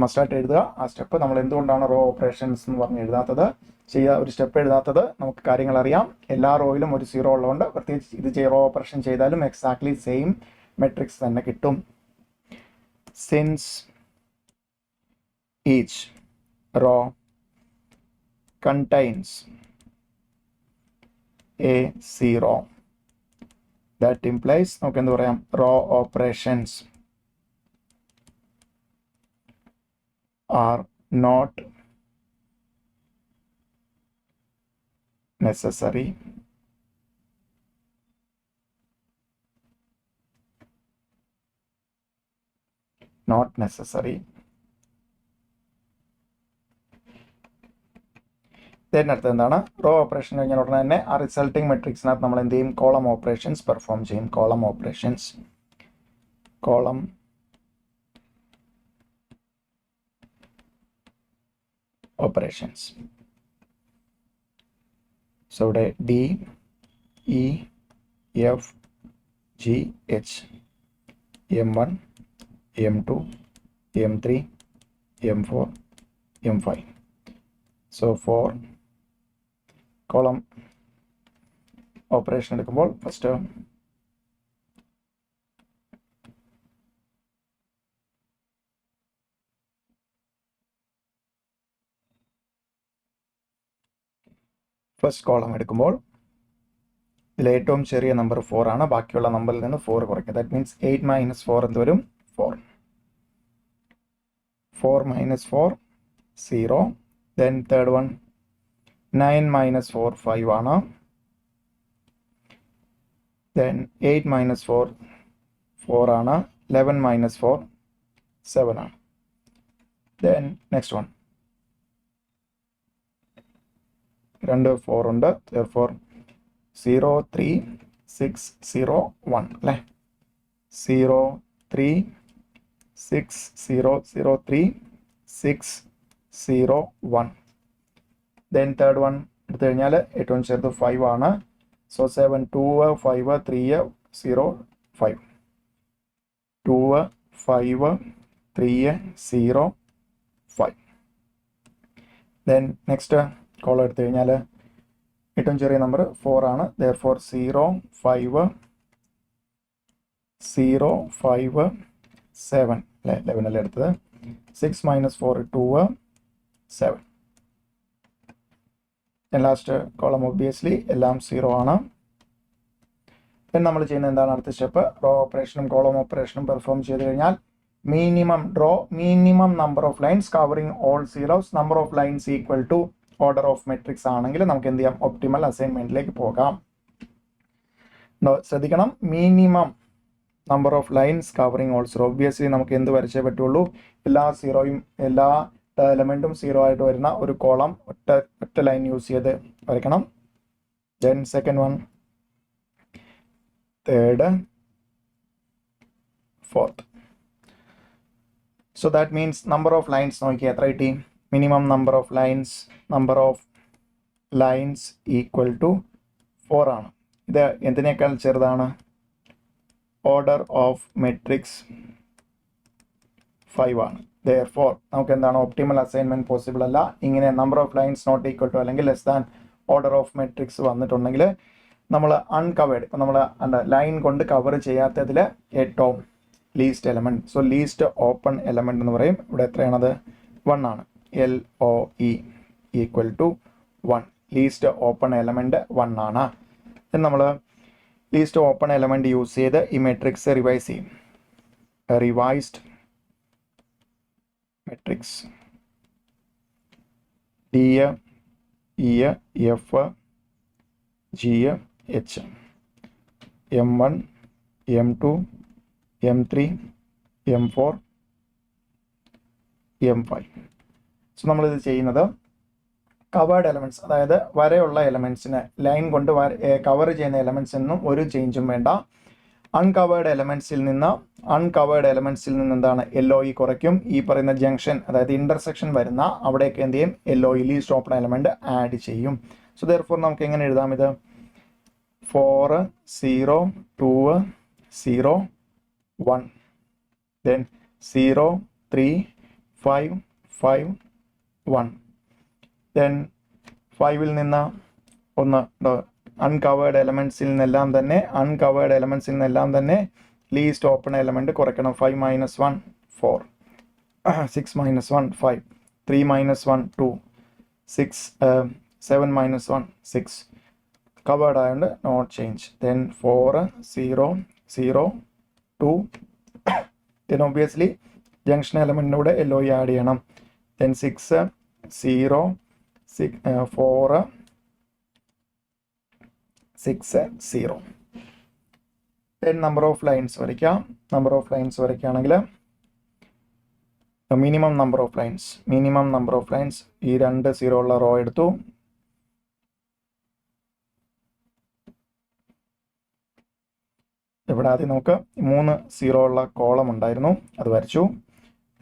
മസ്റ്റായിട്ട് എഴുതുക ആ സ്റ്റെപ്പ്. നമ്മൾ എന്തുകൊണ്ടാണ് റോ ഓപ്പറേഷൻസ് എന്ന് പറഞ്ഞ് എഴുതാത്തത്, ഒരു സ്റ്റെപ്പ് എഴുതാത്തത്, നമുക്ക് കാര്യങ്ങൾ അറിയാം. എല്ലാ റോയിലും ഒരു 0 ഉള്ളതുകൊണ്ട് പ്രത്യേകിച്ച് ഇത് റോ ഓപ്പറേഷൻ ചെയ്താലും എക്സാക്ട്ലി സെയിം മെട്രിക്സ് തന്നെ കിട്ടും. Since each raw contains a 0, that implies നമുക്ക് എന്ത് പറയാം, raw operations are not necessary. Not necessary. Then അടുത്ത എന്താണ്, റോ ഓപ്പറേഷൻ കഴിഞ്ഞാൽ ഉടനെ തന്നെ ആ റിസൾട്ടിങ് മെട്രിക്സിനകത്ത് നമ്മൾ എന്ത് ചെയ്യും, കോളം ഓപ്പറേഷൻസ് പെർഫോം ചെയ്യും. Column operations, column operations. So ഇവിടെ D E F G H, M1 M2 M3 M4 M5. So for column operation എടുക്കുമ്പോൾ ഫസ്റ്റ് കോളം എടുക്കുമ്പോൾ ഇതിൽ ഏറ്റവും ചെറിയ നമ്പർ 4 ആണ്, ബാക്കിയുള്ള നമ്പറിൽ നിന്ന് 4 കുറയ്ക്കുക. ദാറ്റ് മീൻസ് 8 - 4 എന്ത് വരും, 4. 4 - 4 0. ദെൻ തേർഡ് വൺ 9 - 4 5 ആണ്. ദെൻ 8 - 4 4 ആണ്. 11 - 4 7 ആണ്. ദെൻ നെക്സ്റ്റ് വൺ രണ്ട് 4 ഉണ്ട്. therefore 0 3 6 0 1 അല്ലേ? 0 3 6 0 0 3 6 0 1. then third one എടുത്തു കഴിഞ്ഞാൽ ഏറ്റവും ചെറുത് 5 ആണ്. സോ 7 2 5 3 0 5 2 5 3 0 5. then next കോളം എടുത്തു കഴിഞ്ഞാൽ ഏറ്റവും ചെറിയ നമ്പർ 4 ആണ്. therefore 0 5 0 5 7 അല്ലേ? 11 അല്ലേ എടുത്തത്? 6 - 4 2 7. ലാസ്റ്റ് കോളം ഒബ്വിയസ്ലി എല്ലാം 0 ആണ്. then നമ്മൾ ചെയ്യുന്ന എന്താണ്? അടുത്ത സ്റ്റെപ്പ് റോ ഓപ്പറേഷനും കോളം ഓപ്പറേഷനും പെർഫോം ചെയ്ത് കഴിഞ്ഞാൽ minimum number of lines covering all zeros number of lines equal to order of matrix ആണെങ്കിൽ നമുക്ക് എന്ത് ചെയ്യാം? ഒപ്റ്റിമൽ അസൈൻമെന്റിലേക്ക് പോകാം. ശ്രദ്ധിക്കണം, minimum number of lines covering all zero. Obviously നമുക്ക് എന്ത് വരച്ചേ പറ്റുള്ളൂ? എല്ലാ സീറോയും എല്ലാ എലമെന്റും 0 ആയിട്ട് വരുന്ന ഒരു കോളം ഒറ്റ ലൈൻ യൂസ് ചെയ്ത് വരയ്ക്കണം. then second one, third, fourth. so that means number of lines നോക്കി എത്ര കിട്ടി? minimum number of lines equal to 4 ആണ്. ഇത് എന്തിനേക്കാൾ ചെറുതാണ്? ഓർഡർ ഓഫ് മെട്രിക്സ് 5 ആണ്. therefore നമുക്ക് എന്താണ്? ഒപ്റ്റിമൽ അസൈൻമെന്റ് പോസിബിൾ അല്ല. ഇങ്ങനെ number of lines not equal to അല്ലെങ്കിൽ less than order of matrix വന്നിട്ടുണ്ടെങ്കിൽ നമ്മൾ അൺകവേർഡ്, ഇപ്പം നമ്മൾ ലൈൻ കൊണ്ട് കവർ ചെയ്യാത്തതിൽ ഏറ്റവും least element, so least open element എന്ന് പറയും. ഇവിടെ എത്രയാണത്? 1 ആണ്. LOE equal to 1. Least open element 1 ആണ്. നമ്മൾ ലീസ്റ്റ് ഓപ്പൺ എലമെന്റ് യൂസ് ചെയ്ത് ഈ മെട്രിക്സ് റിവൈസ് ചെയ്യും. Revised matrix D E F G H M1 M2 M3 M4 M5. So നമ്മളിത് ചെയ്യുന്നത് കവേർഡ് എലമെന്റ്സ്, അതായത് വരെയുള്ള എലമെന്റ്സിന് ലൈൻ കൊണ്ട് കവർ ചെയ്യുന്ന എലമെന്റ്സിനൊന്നും ഒരു ചേഞ്ചും വേണ്ട. അൺകവേർഡ് എലമെന്റ്സിൽ നിന്ന് എന്താണ്? LOE കുറയ്ക്കും. ഈ പറയുന്ന ജംഗ്ഷൻ, അതായത് ഇന്റർസെക്ഷൻ വരുന്ന അവിടേക്ക് എന്ത് ചെയ്യും? LOE least open element add ചെയ്യും. സോ therefore നമുക്ക് എങ്ങനെ എഴുതാം ഇത്? 4 0 2 0 1 then 0 3 5 5 1 then 5ൽ നിന്ന് ഒന്ന് അൺകവേർഡ് എലമെന്റ്സിൽ നിന്നെല്ലാം തന്നെ ലീസ്റ്റ് ഓപ്പൺ എലമെന്റ് കുറയ്ക്കണം. 5 - 1 4 6 - 1 5 3 - 1 2 6 7 - 1 6 കവേർഡ് ആയതുകൊണ്ട് not change. then 4 0 0 2 then obviously junction എലമെന്റിന്റെ കൂടെ LOE ആഡ് ചെയ്യണം. then 6 0 4 6 0. then number of lines വരയ്ക്കുകയാണെങ്കിൽ മിനിമം നമ്പർ ഓഫ് ലൈൻസ് ഈ 2 0 ഉള്ള റോ എടുത്തു. ഇവിടെ ആദ്യം നമുക്ക് 3 0 ഉള്ള കോളം ഉണ്ടായിരുന്നു, അത് വരച്ചു.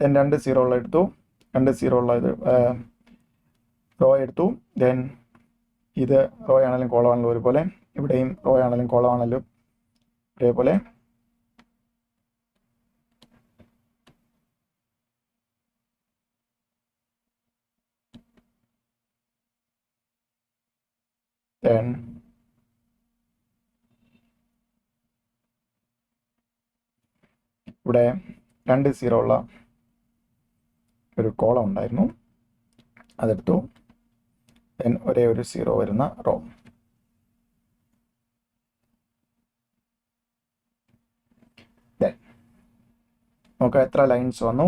then 2 0 ഉള്ള എടുത്തു, 2 0 ഉള്ള ഇത് റോ എടുത്തു. then ഇത് റോ ആണെങ്കിലും കോളം ആണെങ്കിലും ഒരുപോലെ, ഇവിടെയും റോ ആണെങ്കിലും കോളം ആണെങ്കിലും ഒരേപോലെ. then ഇവിടെ 2 0 ഉള്ള ഒരു കോളം ഉണ്ടായിരുന്നു, അതെടുത്തു. then ഒരേ ഒരു 0 വരുന്ന റോ. then നമുക്ക് എത്ര ലൈൻസ് വന്നു?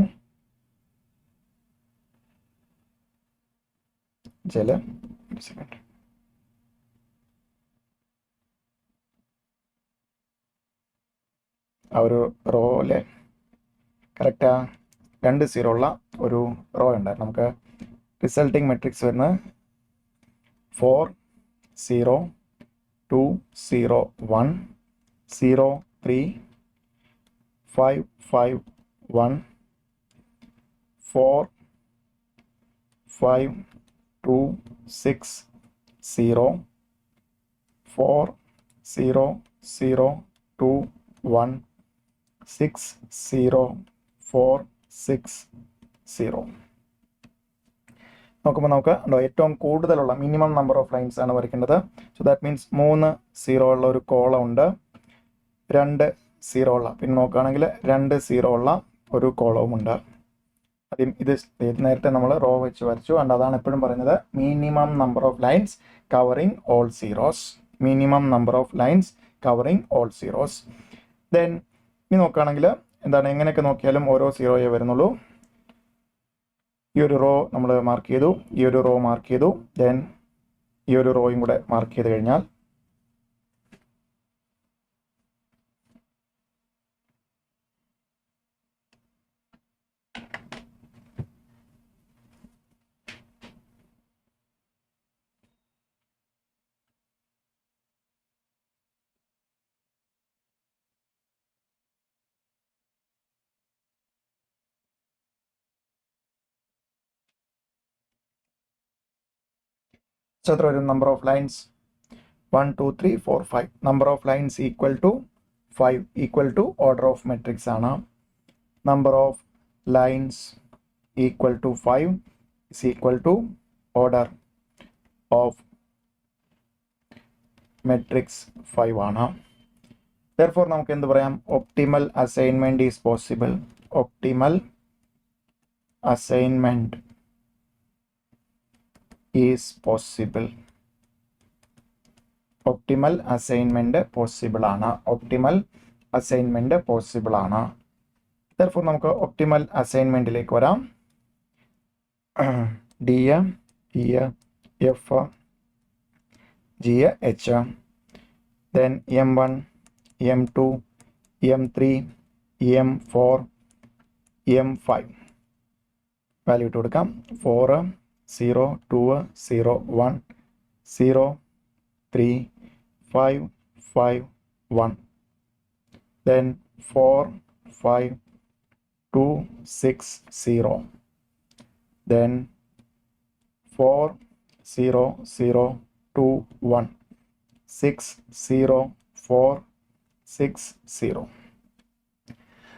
സെക്കൻഡ്. ആ ഒരു റോയിലെ കറക്റ്റാ 2 0 ഉള്ള ഒരു റോ ഉണ്ടായിരുന്നു. നമുക്ക് റിസൾട്ടിങ് മെട്രിക്സ് വരുന്നത് 4 0 2 0 1 0 3 5 5 1 4 5 2 6 0 4 0 0 2 1 6 0 4 6 0. നോക്കുമ്പോൾ നമുക്ക് ഏറ്റവും കൂടുതലുള്ള മിനിമം നമ്പർ ഓഫ് ലൈൻസ് ആണ് വരയ്ക്കേണ്ടത്. സോ ദാറ്റ് മീൻസ് 3 0 ഉള്ള ഒരു കോളം ഉണ്ട്, 2 0 ഉള്ള, പിന്നെ നോക്കുകയാണെങ്കിൽ 2 0 ഉള്ള ഒരു കോളവും ഉണ്ട്. ആദ്യം ഇത് നേരത്തെ നമ്മൾ റോ വെച്ച് വരച്ചു, ആൻഡ് അതാണ് എപ്പോഴും പറയുന്നത് minimum number of lines covering all zeros. Minimum number of lines covering all zeros. Then ഇനി നോക്കുകയാണെങ്കിൽ എന്താണ്, എങ്ങനെയൊക്കെ നോക്കിയാലും ഓരോ സീറോയെ വരുന്നുള്ളൂ. ഈ ഒരു റോ നമ്മൾ മാർക്ക് ചെയ്തു, ഈ ഒരു റോ മാർക്ക് ചെയ്തു, ദെൻ ഈ ഒരു റോയും കൂടെ മാർക്ക് ചെയ്ത് കഴിഞ്ഞാൽ എത്ര വരും? Number of lines 1 2 3 4 5. Number of lines equal to 5 equal to order of matrix ആണ്. Number of lines equal to 5 is equal to order of matrix 5 ആണ്. therefore നമുക്ക് എന്ത് പറയാം? Optimal assignment is possible. ഒപ്റ്റിമൽ അസൈൻമെന്റ് is possible. Optimal assignment possible ആണ്. Optimal assignment possible ആണ്. therefore നമുക്ക് ഒപ്റ്റിമൽ അസൈൻമെന്റിലേക്ക് വരാം. D E F G H, then M1 M2 M3 M4 M5 value ഇട്ട് കൊടുക്കാം. 4 0 2 0 1 0 3 5 5 1, then 4 5 2 6 0, then 4 0 0 2 1 6 0 4 6 0.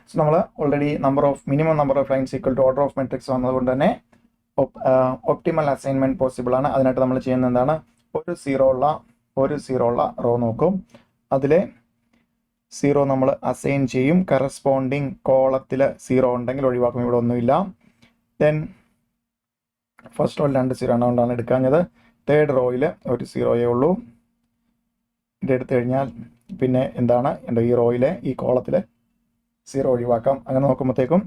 സോ നമ്മൾ already minimum number of lines equal to order of matrix വന്നതുകൊണ്ട് തന്നെ ഒപ്റ്റിമൽ അസൈൻമെന്റ് പോസിബിൾ ആണ്. അതിനായിട്ട് നമ്മൾ ചെയ്യുന്നത് എന്താണ്? ഒരു സീറോ ഉള്ള റോ നോക്കും, അതിലെ 0 നമ്മൾ അസൈൻ ചെയ്യും. കറസ്പോണ്ടിങ് കോളത്തിൽ 0 ഉണ്ടെങ്കിൽ ഒഴിവാക്കും, ഇവിടെ ഒന്നുമില്ല. ദെൻ ഫസ്റ്റ് റോയിൽ 2 0 കൊണ്ടാണ് എടുക്കാഞ്ഞത്. തേർഡ് റോയിൽ ഒരു 0 ഉള്ളൂ. ഇത് എടുത്തു കഴിഞ്ഞാൽ പിന്നെ എന്താണ് ഈ റോയിലെ ഈ കോളത്തിൽ 0 ഒഴിവാക്കാം. അങ്ങനെ നോക്കുമ്പോഴത്തേക്കും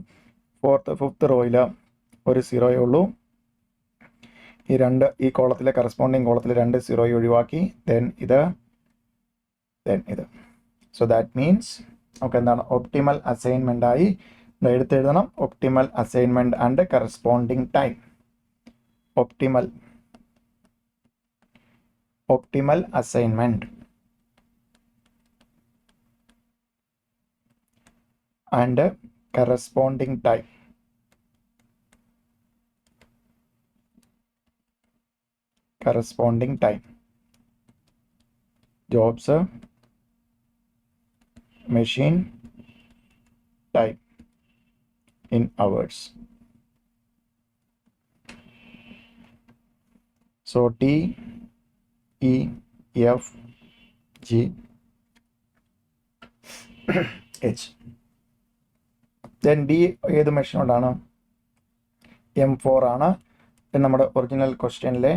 ഫിഫ്ത്ത് റോയിൽ ഒരു 0 ഉള്ളൂ. ഈ കോളത്തിലെ കറസ്പോണ്ടിങ് കോളത്തിൽ 2 0 ഒഴിവാക്കി. ദെൻ ഇത്. സോ ദാറ്റ് മീൻസ് നമുക്ക് എന്താണ്? ഒപ്റ്റിമൽ അസൈൻമെന്റ് ആയി എടുത്തെഴുതണം. Optimal assignment and corresponding time. Optimal assignment and corresponding time. corresponding time. Jobs machine time in hours. So T E F G H. Then D ഏത് മെഷീനോടാണ്? M4 ആണ്. നമ്മുടെ original ക്വസ്റ്റ്യനിലെ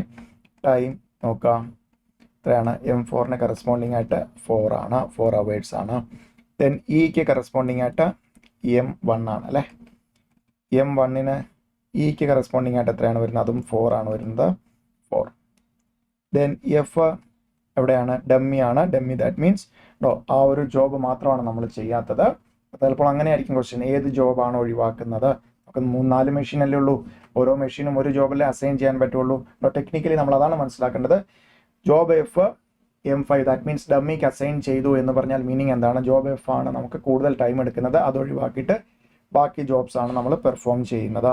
time നോക്കാം, എത്രയാണ്? M4ന് corresponding ആയിട്ട് 4 ആണ്, 4 hours ആണ്. ദെൻ ഇക്ക് corresponding ആയിട്ട് M1 ആണ് അല്ലേ. M1ന് ഇക്ക് കറസ്പോണ്ടിങ് ആയിട്ട് എത്രയാണ് വരുന്നത്? അതും 4 ആണ് വരുന്നത്, 4. ദെൻ എഫ് എവിടെയാണ്? ഡമ്മി ആണ്. ഡമ്മി ദാറ്റ് മീൻസ് ആ ഒരു ജോബ് മാത്രമാണ് നമ്മൾ ചെയ്യാത്തത്. ചിലപ്പോൾ അങ്ങനെ ആയിരിക്കും ക്വസ്റ്റ്യൻ, ഏത് ജോബാണ് ഒഴിവാക്കുന്നത്? നമുക്ക് 3-4 മെഷീനല്ലേ ഉള്ളൂ, ഓരോ മെഷീനും ഒരു ജോബല്ലേ അസൈൻ ചെയ്യാൻ പറ്റുള്ളൂ. അപ്പോൾ ടെക്നിക്കലി നമ്മൾ അതാണ് മനസ്സിലാക്കേണ്ടത്. Job F M5 that means ഡമ്മിക്ക് അസൈൻ ചെയ്തു എന്ന് പറഞ്ഞാൽ മീനിങ് എന്താണ്? ജോബ് എഫ് ആണ് നമുക്ക് കൂടുതൽ ടൈം എടുക്കുന്നത്, അത് ഒഴിവാക്കിയിട്ട് ബാക്കി ജോബ്സ് ആണ് നമ്മൾ പെർഫോം ചെയ്യുന്നത്.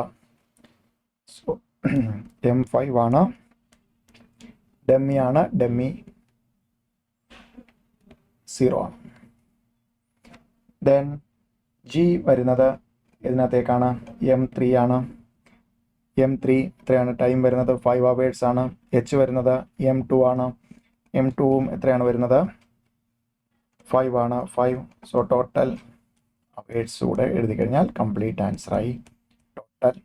സോ M5 ആണ്, ഡമ്മി ആണ്, ഡമ്മി 0 ആണ്. ദെൻ ജി വരുന്നത് ഇതിനകത്തേക്കാണ്, M3 ആണ്. M3 എത്രയാണ് ടൈം വരുന്നത്? 5 hours ആണ്. എച്ച് വരുന്നത് M2 ആണ്. M2ഉം എത്രയാണ് വരുന്നത്? 5 ആണ്. 5. സോ ടോട്ടൽ അവേഴ്സ് കൂടെ എഴുതി കഴിഞ്ഞാൽ കംപ്ലീറ്റ് ആൻസറായി. Total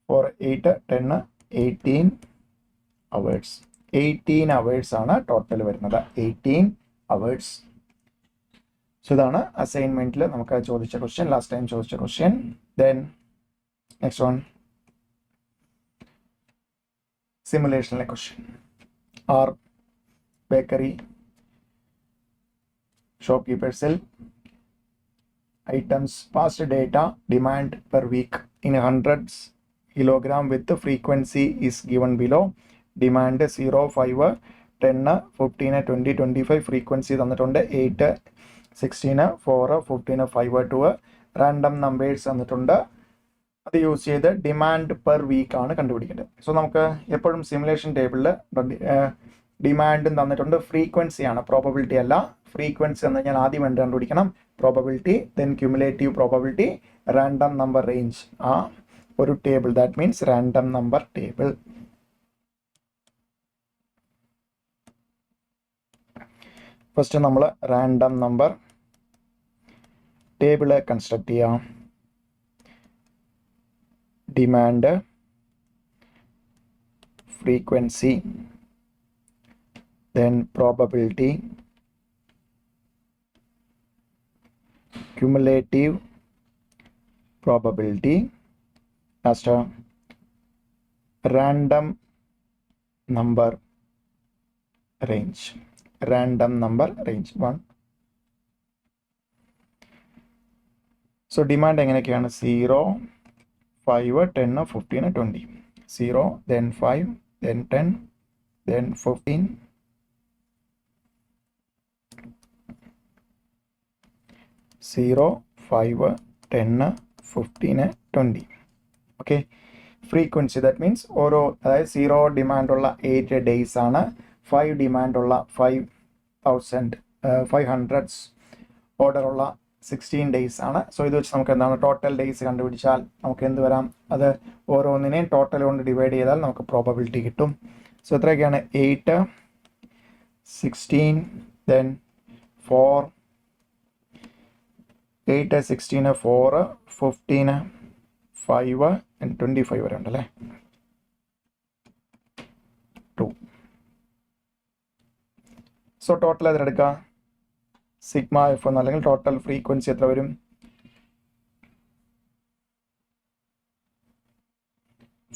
for 8, 10, 18 hours. 18 hours ആണ് ടോട്ടൽ വരുന്നത്. 18 hours. സോ ഇതാണ് അസൈൻമെന്റിൽ നമുക്ക് ചോദിച്ച ക്വസ്റ്റ്യൻ, ലാസ്റ്റ് ടൈം ചോദിച്ച ക്വസ്റ്റ്യൻ. ദെൻ നെക്സ്റ്റ് വൺ സിമുലേഷനിലെ question. Our bakery shopkeeper sell items past data demand per week in hundreds kilogram with the frequency is given below. Demand 0, 5, 10, 15, 20, 25. frequency തന്നിട്ടുണ്ട് 8, 16, 4, 15, 5, 2. Random numbers തന്നിട്ടുണ്ട്. അത് use ചെയ്ത് demand per week ആണ് കണ്ടുപിടിക്കേണ്ടത്. So നമുക്ക് എപ്പോഴും simulation ടേബിളിൽ ഡിമാൻഡും തന്നിട്ടുണ്ട്, ഫ്രീക്വൻസി ആണ്, പ്രോബബിലിറ്റി അല്ല. ഫ്രീക്വൻസി എന്ന് കഴിഞ്ഞാൽ ആദ്യം എന്ത് കണ്ടുപിടിക്കണം? Probability, then cumulative probability, random number range, ആ ഒരു table, that means random number table. First നമ്മൾ റാൻഡം നമ്പർ ടേബിള് കൺസ്ട്രക്ട് ചെയ്യാം. Demand, frequency, then probability, cumulative probability, last random number range. Random number range 1. So demand എങ്ങനെയൊക്കെയാണ്? 0, 5, 10, 15, 20. 0, then 5, then 10, then 15, 0, 5, 10, 15, 20. Okay. Frequency that means ഓരോ, അതായത് 0 ഡിമാൻഡുള്ള 8 days ആണ്, 5 ഡിമാൻഡുള്ള 500 ഓർഡറുള്ള 16 days ആണ്. So ഇത് വെച്ച് നമുക്ക് എന്താണ് ടോട്ടൽ ഡേയ്സ് കണ്ടുപിടിച്ചാൽ നമുക്ക് എന്ത് വരാം? അത് ഓരോന്നിനെയും ടോട്ടൽ കൊണ്ട് ഡിവൈഡ് ചെയ്താൽ നമുക്ക് പ്രോബബിലിറ്റി കിട്ടും. സോ എത്രയൊക്കെയാണ്? 8, 16, then 4, 8, 16, 4, 15, 5 and 25 വരെ ഉണ്ടല്ലേ. 2. സോ ടോട്ടൽ അതിനെടുക്കുക സിഗ്മ എഫ് എന്ന്, അല്ലെങ്കിൽ ടോട്ടൽ ഫ്രീക്വൻസി എത്ര വരും?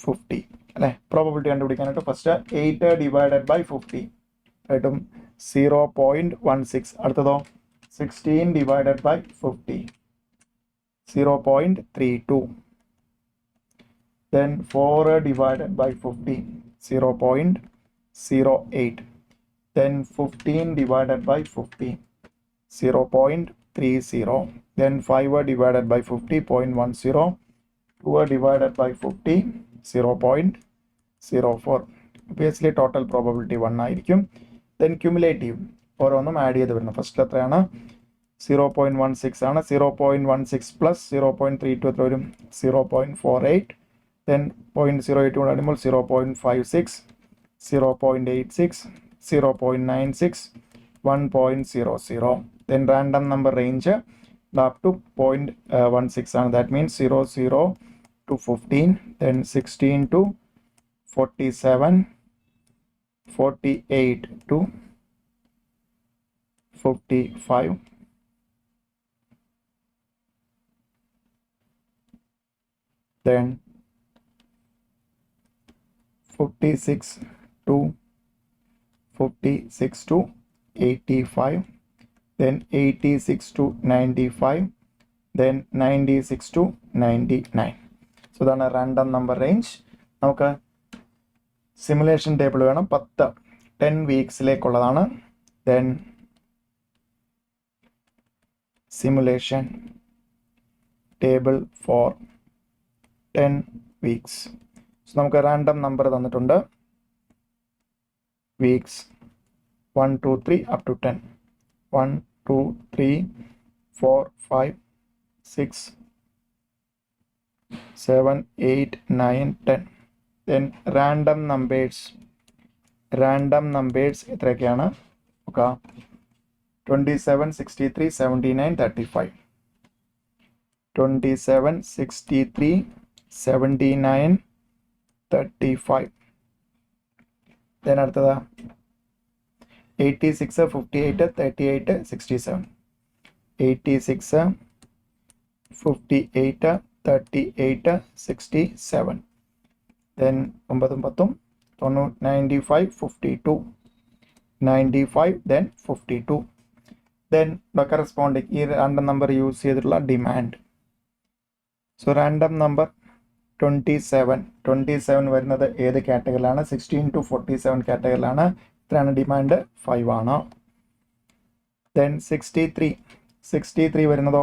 50 അല്ലേ. പ്രോബബിലിറ്റി കണ്ടുപിടിക്കാനായിട്ട് ഫസ്റ്റ് 8 ഡിവൈഡഡ് ബൈ 50 ആയിട്ടും 0.16. അടുത്തതോ 16 divided by 50, 0.32. Then 4 divided by 50, 0.08. Then 15 divided by 50, 0.30. Then 5 divided by 50, 0.10. 2 divided by 50, 0.04. Obviously total probability 1 ആയിരിക്കും. Then cumulative ഓരോന്നും ആഡ് ചെയ്ത് വരുന്നത്. ഫസ്റ്റ് എത്രയാണ്? 0.16 ആണ്. 0.16 പ്ലസ് 0.32 എത്ര വരും? 0.48. ദെൻ 0.08 കൂടെ ആടുമ്പോൾ 0.56, 0.86, 0.96, 1.00. Then random number range up to 0.16 ആണ്. That means 00 to 15, then 16 to 47, 48 to 55, then 56 to 85, then 86 to 95, then 96 to 99. So ഇതാണ് റാൻഡം നമ്പർ റേഞ്ച്. നമുക്ക് സിമുലേഷൻ ടേബിൾ വേണം. 10 വീക്സിലേക്കുള്ളതാണ്. Then simulation table for 10 weeks. So നമുക്ക് random number തന്നിട്ടുണ്ട്. Weeks 1, 2, 3 up to 10. 1, 2, 3, 4, 5, 6, 7, 8, 9, 10. Then random numbers എത്രയൊക്കെയാണ്? 27, 63, 79, 35. 27, 63, 79, 35. Then അടുത്തത് 86, 58, 38, 67. 86, 58, 38, 67. Then 9, 95, 52. 95, then 52. Then the corresponding ഈ random number use ചെയ്തിട്ടുള്ള demand. So random number 27 വരുന്നത് ഏത് കാറ്റഗറിയിലാണ്? 16 to 47 കാറ്റഗറിയിലാണ്. ഇത്രയാണ് ഡിമാൻഡ് 5 ആണ്. ദെൻ 63 വരുന്നതോ?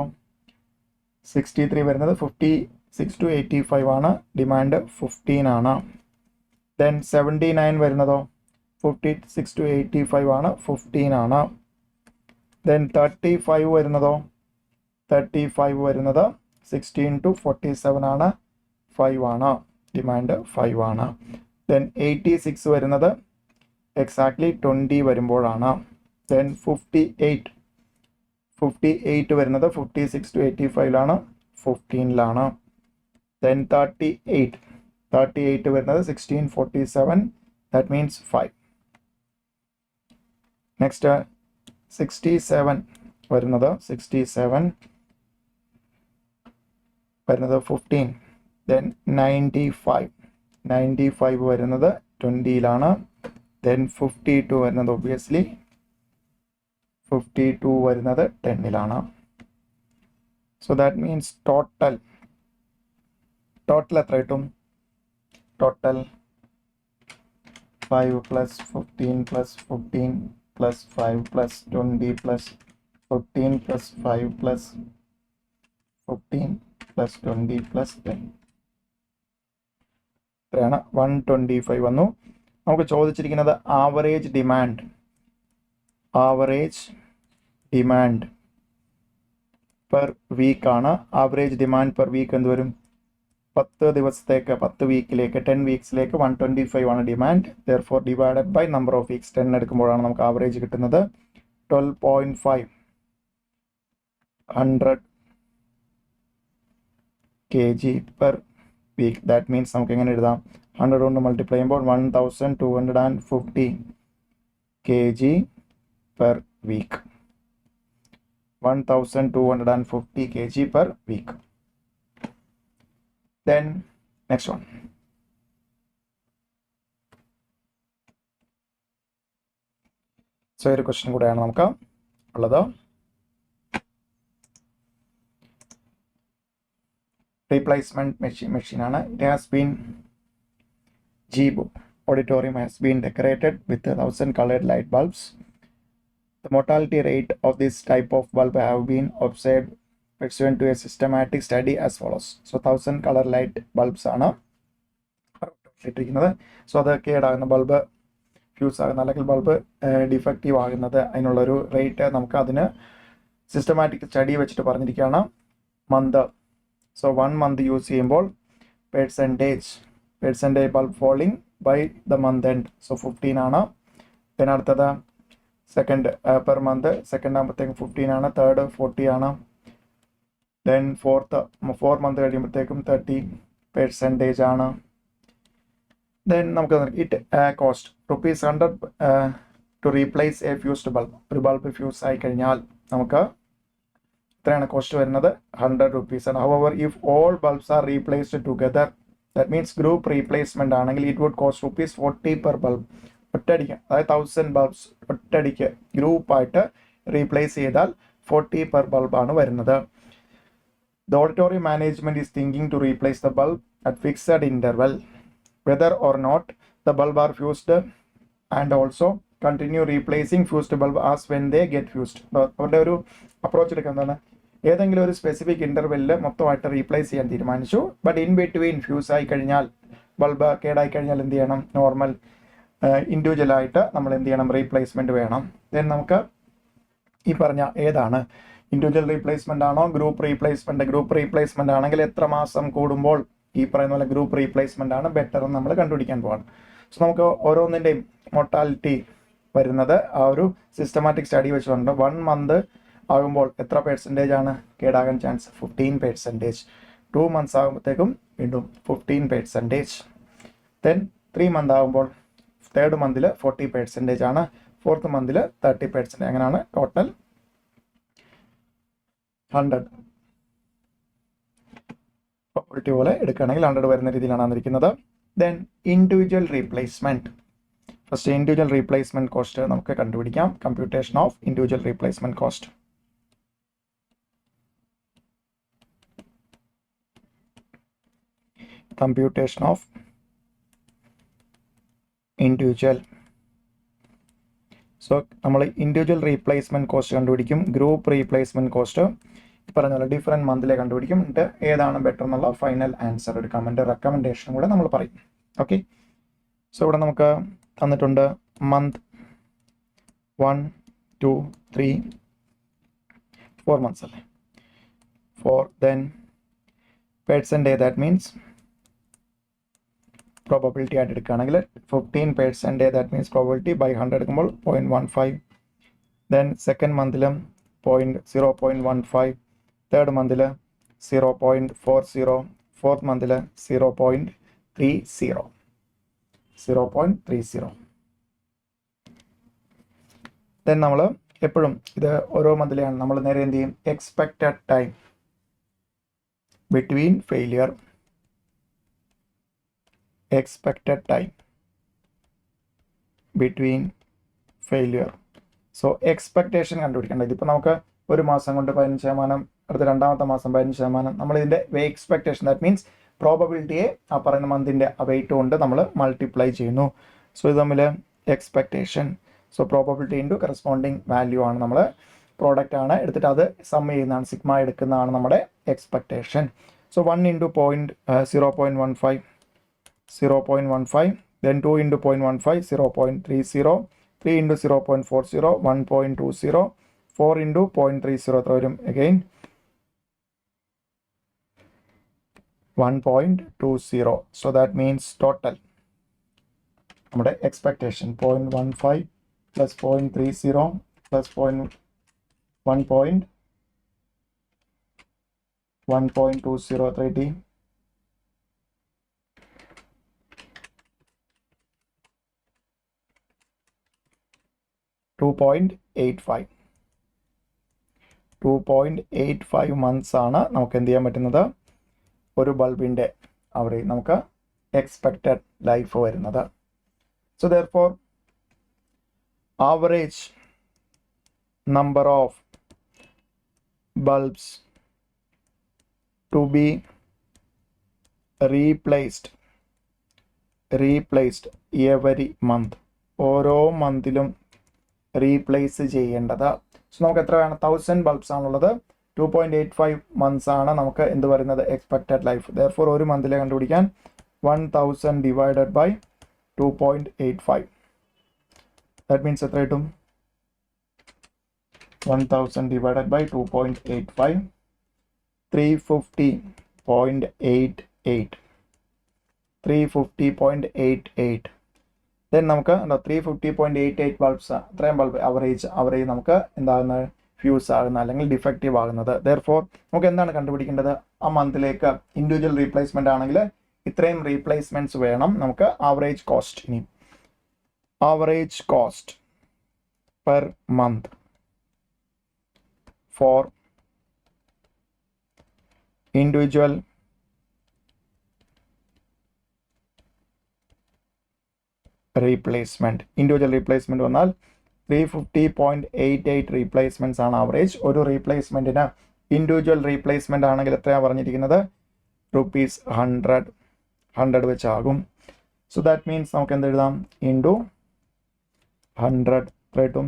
63 വരുന്നത് 56 to 85 ആണ്. ഡിമാൻഡ് 15 ആണ്. ദെൻ 79 വരുന്നതോ? 56 to 85 ആണ്. 15 ആണ്. ദെൻ 35 വരുന്നതോ? 35 വരുന്നത് 16 to 47 ആണ്. 5 ആണ്. ഡിമാൻഡ് 5 ആണ്. ദെൻ 86 വരുന്നത് എക്സാക്ട്ലി 20 വരുമ്പോഴാണ്. ദെൻ 58 വരുന്നത് 56 to 85 15 ദെൻ 38 വരുന്നത് 1647, that means 5. നെക്സ്റ്റ് 67 വരുന്നത് 15. ദെൻ 95 വരുന്നത് 20 ദെൻ 52 വരുന്നത് ഒബ്വിയസ്ലി 52 വരുന്നത് 10 സോ ദാറ്റ് മീൻസ് ടോട്ടൽ എത്ര കിട്ടും? ടോട്ടൽ 5 + 15 + 15 + 5 + 20 + 15 + 5 + 15 + 20 + 10. ഇത്രയാണ് 125 വന്നു. നമുക്ക് ചോദിച്ചിരിക്കുന്നത് ആവറേജ് ഡിമാൻഡ് പെർ വീക്ക് ആണ്. ആവറേജ് ഡിമാൻഡ് പെർ വീക്ക് എന്ത് വരും? 10 ദിവസത്തേക്ക് 10 വീക്കിലേക്ക് 10 വീക്സിലേക്ക് 125 ആണ് demand. Therefore divided by number of weeks 10 എടുക്കുമ്പോഴാണ് നമുക്ക് ആവറേജ് കിട്ടുന്നത്. 12.5 100 kg per week. That means നമുക്ക് എങ്ങനെ എഴുതാം? 100 കൊണ്ട് മൾട്ടിപ്ലൈ ചെയ്യുമ്പോൾ 1250 kg per week. 1250 kg per week. Then next one. So ഒരു ക്വസ്റ്റ്യൻ കൂടെയാണ് നമുക്ക് ഉള്ളത്. Replacement machine ആണ്. It has been auditorium has been decorated with 1,000 colored light bulbs. The mortality rate of this type of bulb have been observed pursuant to a systematic study as follows. So 1,000 color light bulbs ആണ് ഇട്ടിരിക്കുന്നത്. So അത് കേടാകുന്ന bulb fuse ആകുന്ന അല്ലെങ്കിൽ bulb defective ആകുന്നത് അതിനുള്ളൊരു rate നമുക്ക് അതിന് systematic study വെച്ചിട്ട് പറഞ്ഞിരിക്കുകയാണ്. മന്ത്, സോ 1 മന്ത് യൂസ് ചെയ്യുമ്പോൾ percentage bulb failing by the month end, so 15 ആണ്. പിന്നെ അടുത്തത് സെക്കൻഡ് പെർ മന്ത്, സെക്കൻഡ് ആകുമ്പോഴത്തേക്കും 15 ആണ്. തേർഡ് 40 ആണ്. ദെൻ 4 മന്ത് കഴിയുമ്പോഴത്തേക്കും 30% ആണ്. ദെൻ നമുക്ക് it cost ₹100 to replace a fused bulb. ഒരു ബൾബ് ഫ്യൂസ് ആയി കഴിഞ്ഞാൽ നമുക്ക് എത്രയാണ് കോസ്റ്റ് വരുന്നത്? ₹100 ആണ്. However if all bulbs are replaced together, that means group replacement ആണെങ്കിൽ it would cost ₹40 per bulb. ഒറ്റയടിക്ക്, അതായത് 1000 ബൾബ്സ് ഒറ്റയടിക്ക് ഗ്രൂപ്പായിട്ട് റീപ്ലേസ് ചെയ്താൽ 40 പെർ ബൾബാണ് വരുന്നത്. The auditorium management is thinking to replace the bulb at fixed interval whether or not the bulb are fused and also continue replacing fused bulb as when they get fused. അവരുടെ ഒരു approach എടുക്കുക എന്താണ്, ഏതെങ്കിലും ഒരു specific ഇൻ്റർവെല്ലിൽ മൊത്തമായിട്ട് replace ചെയ്യാൻ തീരുമാനിച്ചു. But in between fuse ആയി കഴിഞ്ഞാൽ, ബൾബ് കേടായി കഴിഞ്ഞാൽ എന്ത് ചെയ്യണം, നോർമൽ ഇൻഡിവിജ്വലായിട്ട് നമ്മൾ എന്ത് ചെയ്യണം, റീപ്ലേസ്മെൻറ്റ് വേണം. ദെൻ നമുക്ക് ഈ പറഞ്ഞ ഏതാണ് ഇൻഡിവിജ്വൽ റീപ്ലേസ്മെൻ്റ് ആണോ ഗ്രൂപ്പ് റീപ്ലേസ്മെൻ്റ് ആണെങ്കിൽ എത്ര മാസം കൂടുമ്പോൾ ഈ പറയുന്ന പോലെ ഗ്രൂപ്പ് റീപ്ലേസ്മെൻ്റ് ആണ് ബെറ്റർ എന്ന് നമ്മൾ കണ്ടുപിടിക്കാൻ പോവാണ്. സോ നമുക്ക് ഓരോന്നിൻ്റെയും മൊർട്ടാലിറ്റി വരുന്നത് ആ ഒരു സിസ്റ്റമാറ്റിക് സ്റ്റഡി വെച്ചുകൊണ്ട് 1 month ആകുമ്പോൾ എത്ര പെർസെൻറ്റേജ് ആണ് കേടാകാൻ ചാൻസ്, 15%. 2 months ആകുമ്പോഴത്തേക്കും വീണ്ടും 15%. ദെൻ 3 month ആകുമ്പോൾ 3rd month 40% ആണ്, 4th month 30%. അങ്ങനെയാണ് ടോട്ടൽ 100 പ്രോബിലിറ്റി പോലെ എടുക്കുകയാണെങ്കിൽ 100 വരുന്ന രീതിയിലാണ് വന്നിരിക്കുന്നത്. Then individual replacement. First individual replacement cost നമുക്ക് കണ്ടുപിടിക്കാം. Computation of individual replacement cost. Computation of individual. So നമ്മൾ ഇൻഡിവിജ്വൽ റീപ്ലേസ്മെൻറ്റ് കോസ്റ്റ് കണ്ടുപിടിക്കും. ഗ്രൂപ്പ് റീപ്ലേസ്മെൻറ്റ് കോസ്റ്റ് പറഞ്ഞ പോലെ ഡിഫറെൻറ്റ് മന്തിലെ കണ്ടുപിടിക്കും. എന്നിട്ട് ഏതാണ് ബെറ്റർ എന്നുള്ള ഫൈനൽ ആൻസർ എടുക്കാം. എൻ്റെ റെക്കമെൻഡേഷനും കൂടെ നമ്മൾ പറയും. ഓക്കെ, സോ ഇവിടെ നമുക്ക് തന്നിട്ടുണ്ട് മന്ത് 1, 2, 3, 4 months അല്ലേ, 4. Then percentage, that means probability ആയിട്ട് എടുക്കുകയാണെങ്കിൽ 15%, ദാറ്റ് മീൻസ് പ്രോബബിലിറ്റി ബൈ 100 എടുക്കുമ്പോൾ 0.15. ദെൻ സെക്കൻഡ് മന്തിലും 0.15, തേർഡ് മന്തിൽ 0.40, ഫോർത്ത് മന്തിൽ 0.30. ദെൻ നമ്മൾ എപ്പോഴും ഇത് ഓരോ മന്തിലെയാണ് നമ്മൾ നേരെ എന്ത് ചെയ്യും, expected time between failure, so expectation കണ്ടുപിടിക്കേണ്ടത്. ഇതിപ്പോൾ നമുക്ക് ഒരു മാസം കൊണ്ട് 15%, അടുത്ത രണ്ടാമത്തെ മാസം 15%. നമ്മളിതിൻ്റെ എക്സ്പെക്റ്റേഷൻ, ദാറ്റ് മീൻസ് പ്രോബബിലിറ്റിയെ ആ പറയുന്ന മന്തിൻ്റെ വെയിറ്റ് കൊണ്ട് നമ്മൾ മൾട്ടിപ്ലൈ ചെയ്യുന്നു. സോ ഇത് തമ്മിൽ expectation, so probability into corresponding value ആണ് നമ്മൾ പ്രോഡക്റ്റ് ആണ് എടുത്തിട്ട് അത് സം ചെയ്യുന്നതാണ്, സിഗ്മ എടുക്കുന്നതാണ് നമ്മുടെ expectation. So 1 into 0.15, then 2 into 0.15, 0.30, 3 into 0.40, 1.20, 4 into 0.30 എത്ര വരും, again 1.20. so that means total നമ്മുടെ എക്സ്പെക്റ്റേഷൻ 0.15 plus 0.30 plus 1.20, 30, 2.85 months ആണ് നമുക്ക് എന്ത് ചെയ്യാൻ പറ്റുന്നത്, ഒരു ബൾബിൻ്റെ അവിടെ നമുക്ക് എക്സ്പെക്റ്റഡ് ലൈഫ് വരുന്നത്. So therefore average number of bulbs to be replaced every month, ഓരോ മന്തിലും റീപ്ലേസ് ചെയ്യേണ്ടത്. സോ നമുക്ക് എത്ര വേണം, 1000 ബൾബ്സ് ആണുള്ളത്, 2.85 months ആണ് നമുക്ക് എന്ത് പറയുന്നത്, എക്സ്പെക്റ്റഡ് ലൈഫ്. ദെയർഫോർ ഒരു മന്തിലെ കണ്ടുപിടിക്കാൻ 1000 divided by 2.85, ദാറ്റ് മീൻസ് എത്ര കിട്ടും, 1000 divided by 2.85, 350.88. ദെൻ നമുക്ക് 350.88 ബൾബ്സ്, അത്രയും ബൾബ് അവറേജ് നമുക്ക് എന്താകുന്നത്, ഫ്യൂസ് ആകുന്ന അല്ലെങ്കിൽ ഡിഫക്റ്റീവ് ആകുന്നത്. ദെയർഫോർ നമുക്ക് എന്താണ് കണ്ടുപിടിക്കേണ്ടത്, ആ മന്തിലേക്ക് ഇൻഡിവിജ്വൽ റീപ്ലേസ്മെൻ്റ് ആണെങ്കിൽ ഇത്രയും റീപ്ലേസ്മെൻറ്റ്സ് വേണം. നമുക്ക് ആവറേജ് കോസ്റ്റ്, ഇനി average cost per month four individual replacement വന്നാൽ 350.88 റീപ്ലേസ്മെൻറ്റ്സ് ആണ് ആവറേജ്. ഒരു റീപ്ലേസ്മെൻറ്റിന് ഇൻഡിവിജ്വൽ റീപ്ലേസ്മെൻ്റ് ആണെങ്കിൽ എത്രയാണ് പറഞ്ഞിരിക്കുന്നത്, ₹100. 100 വെച്ചാകും. സോ ദാറ്റ് മീൻസ് നമുക്ക് എന്ത് എഴുതാം, ഇൻറ്റു 100 എത്ര കിട്ടും,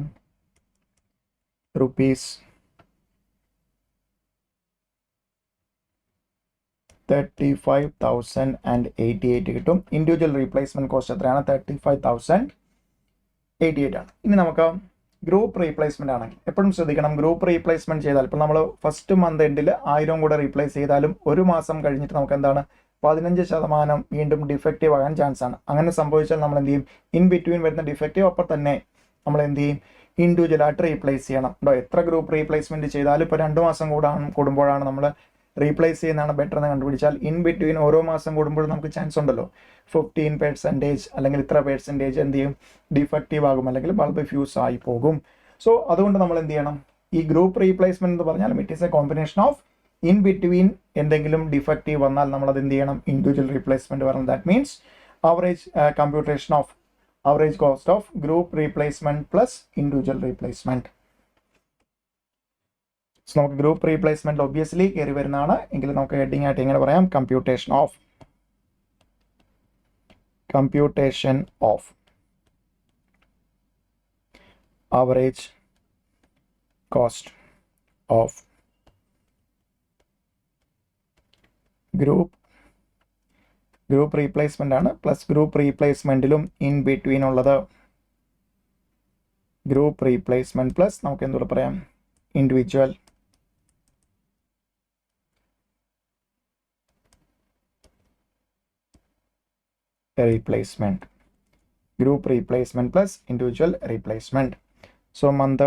റുപ്പീസ് 35,088 കിട്ടും. ഇൻഡിവിജ്വൽ റീപ്ലേസ്മെൻറ്റ് കോസ്റ്റ് എത്രയാണ്, 35,088 ആണ്. ഇനി നമുക്ക് ഗ്രൂപ്പ് റീപ്ലേസ്മെൻ്റ് ആണെങ്കിൽ എപ്പോഴും ശ്രദ്ധിക്കണം, ഗ്രൂപ്പ് റീപ്ലേസ്മെൻറ്റ് ചെയ്താൽ ഇപ്പോൾ നമ്മൾ ഫസ്റ്റ് മന്ത് എൻഡിൽ 1000 കൂടെ റീപ്ലേസ് ചെയ്താലും ഒരു മാസം കഴിഞ്ഞിട്ട് നമുക്ക് എന്താണ് 15% വീണ്ടും ഡിഫക്റ്റീവ് ആകാൻ ചാൻസ് ആണ്. അങ്ങനെ സംഭവിച്ചാൽ നമ്മൾ എന്ത് ചെയ്യും, ഇൻ ബിറ്റ്വീൻ വരുന്ന ഡിഫക്റ്റീവ് അപ്പം തന്നെ നമ്മൾ എന്ത് ചെയ്യും, ഇൻഡിവിജ്വലായിട്ട് റീപ്ലേസ് ചെയ്യണം. എത്ര ഗ്രൂപ്പ് റീപ്ലേസ്മെൻറ്റ് ചെയ്താലും ഇപ്പോൾ 2 മാസം കൂടുമ്പോഴാണ് നമ്മൾ റീപ്ലേസ് ചെയ്യുന്നതാണ് ബെറ്റർ എന്ന് കണ്ടുപിടിച്ചാൽ ഇൻ ബിറ്റ്വീൻ ഓരോ മാസം കൂടുമ്പോഴും നമുക്ക് ചാൻസ് ഉണ്ടല്ലോ 15% അല്ലെങ്കിൽ ഇത്ര പെർസെൻറ്റേജ് എന്ത് ചെയ്യും, ഡിഫക്റ്റീവ് ആകും അല്ലെങ്കിൽ ബൾബ് ഫ്യൂസ് ആയി പോകും. സോ അതുകൊണ്ട് നമ്മൾ എന്ത് ചെയ്യണം, ഈ ഗ്രൂപ്പ് റീപ്ലേസ്മെൻറ്റ് എന്ന് പറഞ്ഞാൽ it is A combination of in between എന്തെങ്കിലും ഡിഫക്റ്റീവ് വന്നാൽ നമ്മളത് എന്ത് ചെയ്യണം, ഇൻഡിവിജ്വൽ റീപ്ലേസ്മെൻറ്റ് പറയണം. That means average computation of average cost of group replacement plus individual replacement. So നമുക്ക് ഗ്രൂപ്പ് റീപ്ലേസ്മെൻറ്റ് ഒബ്വിയസ്ലി കയറി വരുന്നതാണ് എങ്കിൽ നമുക്ക് ഹെഡിങ് ആയിട്ട് എങ്ങനെ പറയാം, computation of average cost of group replacement ആണ്. പ്ലസ് ഗ്രൂപ്പ് റീപ്ലേസ്മെൻറ്റിലും ഇൻ ബിറ്റ്വീൻ ഉള്ളത് ഗ്രൂപ്പ് റീപ്ലേസ്മെൻറ്റ് പ്ലസ് നമുക്ക് എന്തുകൂടെ പറയാം, individual replacement, group replacement plus individual replacement. So month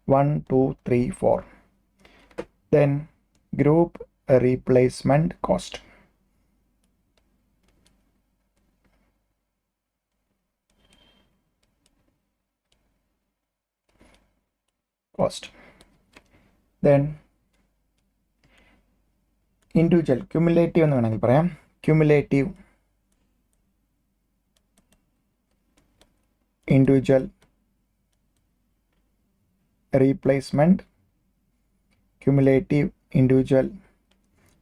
1, 2, 3, 4. Then group replacement cost. Then individual cumulative എന്ന് വേണമെങ്കിൽ പറയാം, cumulative individual replacement, cumulative individual,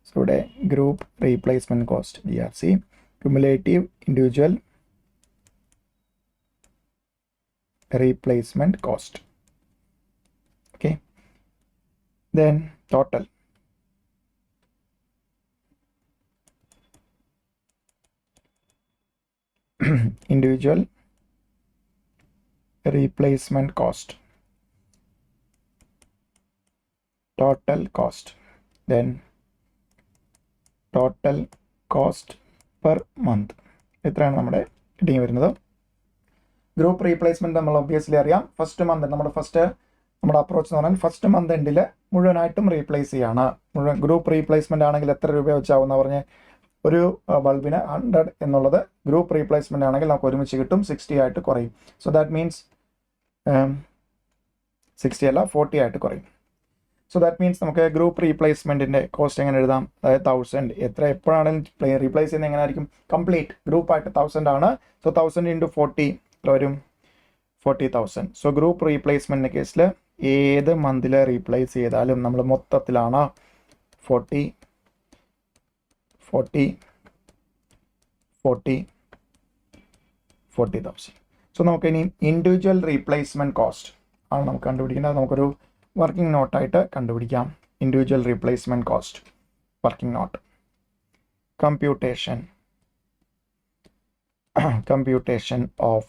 so ഇവിടെ group replacement cost GRC, cumulative individual replacement cost. Okay, then total individual replacement cost, total cost, then total cost per month. എത്രയാണ് നമ്മുടെ heading വരുന്നത്. Group replacement നമ്മൾ obviously അറിയാം, first month നമ്മുടെ approach എന്ന് പറഞ്ഞാൽ first month എൻഡിൽ മുഴുവനായിട്ടും റീപ്ലേസ് ചെയ്യാണ്. ഗ്രൂപ്പ് റീപ്ലേസ്മെൻ്റ് ആണെങ്കിൽ എത്ര രൂപ വെച്ചാവുന്ന പറഞ്ഞ് ഒരു ബൾബിന് 100 എന്നുള്ളത് ഗ്രൂപ്പ് റീപ്ലേസ്മെൻ്റ് ആണെങ്കിൽ നമുക്ക് ഒരുമിച്ച് കിട്ടും, 60 ആയിട്ട് കുറയും. സോ ദാറ്റ് മീൻസ് 60 അല്ല 40 ആയിട്ട് കുറയും. സോ ദാറ്റ് മീൻസ് നമുക്ക് ഗ്രൂപ്പ് റീപ്ലേസ്മെൻറ്റിൻ്റെ കോസ്റ്റ് എങ്ങനെ എഴുതാം, അതായത് 1000 എപ്പോഴാണെങ്കിലും റീപ്ലേസ് ചെയ്യുന്നത് എങ്ങനെ ആയിരിക്കും, കംപ്ലീറ്റ് ഗ്രൂപ്പായിട്ട് 1000 ആണ്. സോ 1000 × 40 എത്ര വരും, 40,000. സോ ഗ്രൂപ്പ് റീപ്ലേസ്മെൻറ്റിൻ്റെ കേസിൽ ഏത് മന്തിൽ റീപ്ലേസ് ചെയ്താലും നമ്മൾ മൊത്തത്തിലാണ് 40,000. സോ നമുക്ക് ഇനി ഇൻഡിവിജ്വൽ റീപ്ലേസ്മെൻറ്റ് കോസ്റ്റ് ആണ് നമുക്ക് കണ്ടുപിടിക്കേണ്ടത്. നമുക്കൊരു വർക്കിംഗ് നോട്ടായിട്ട് കണ്ടുപിടിക്കാം. Individual replacement cost working not, computation of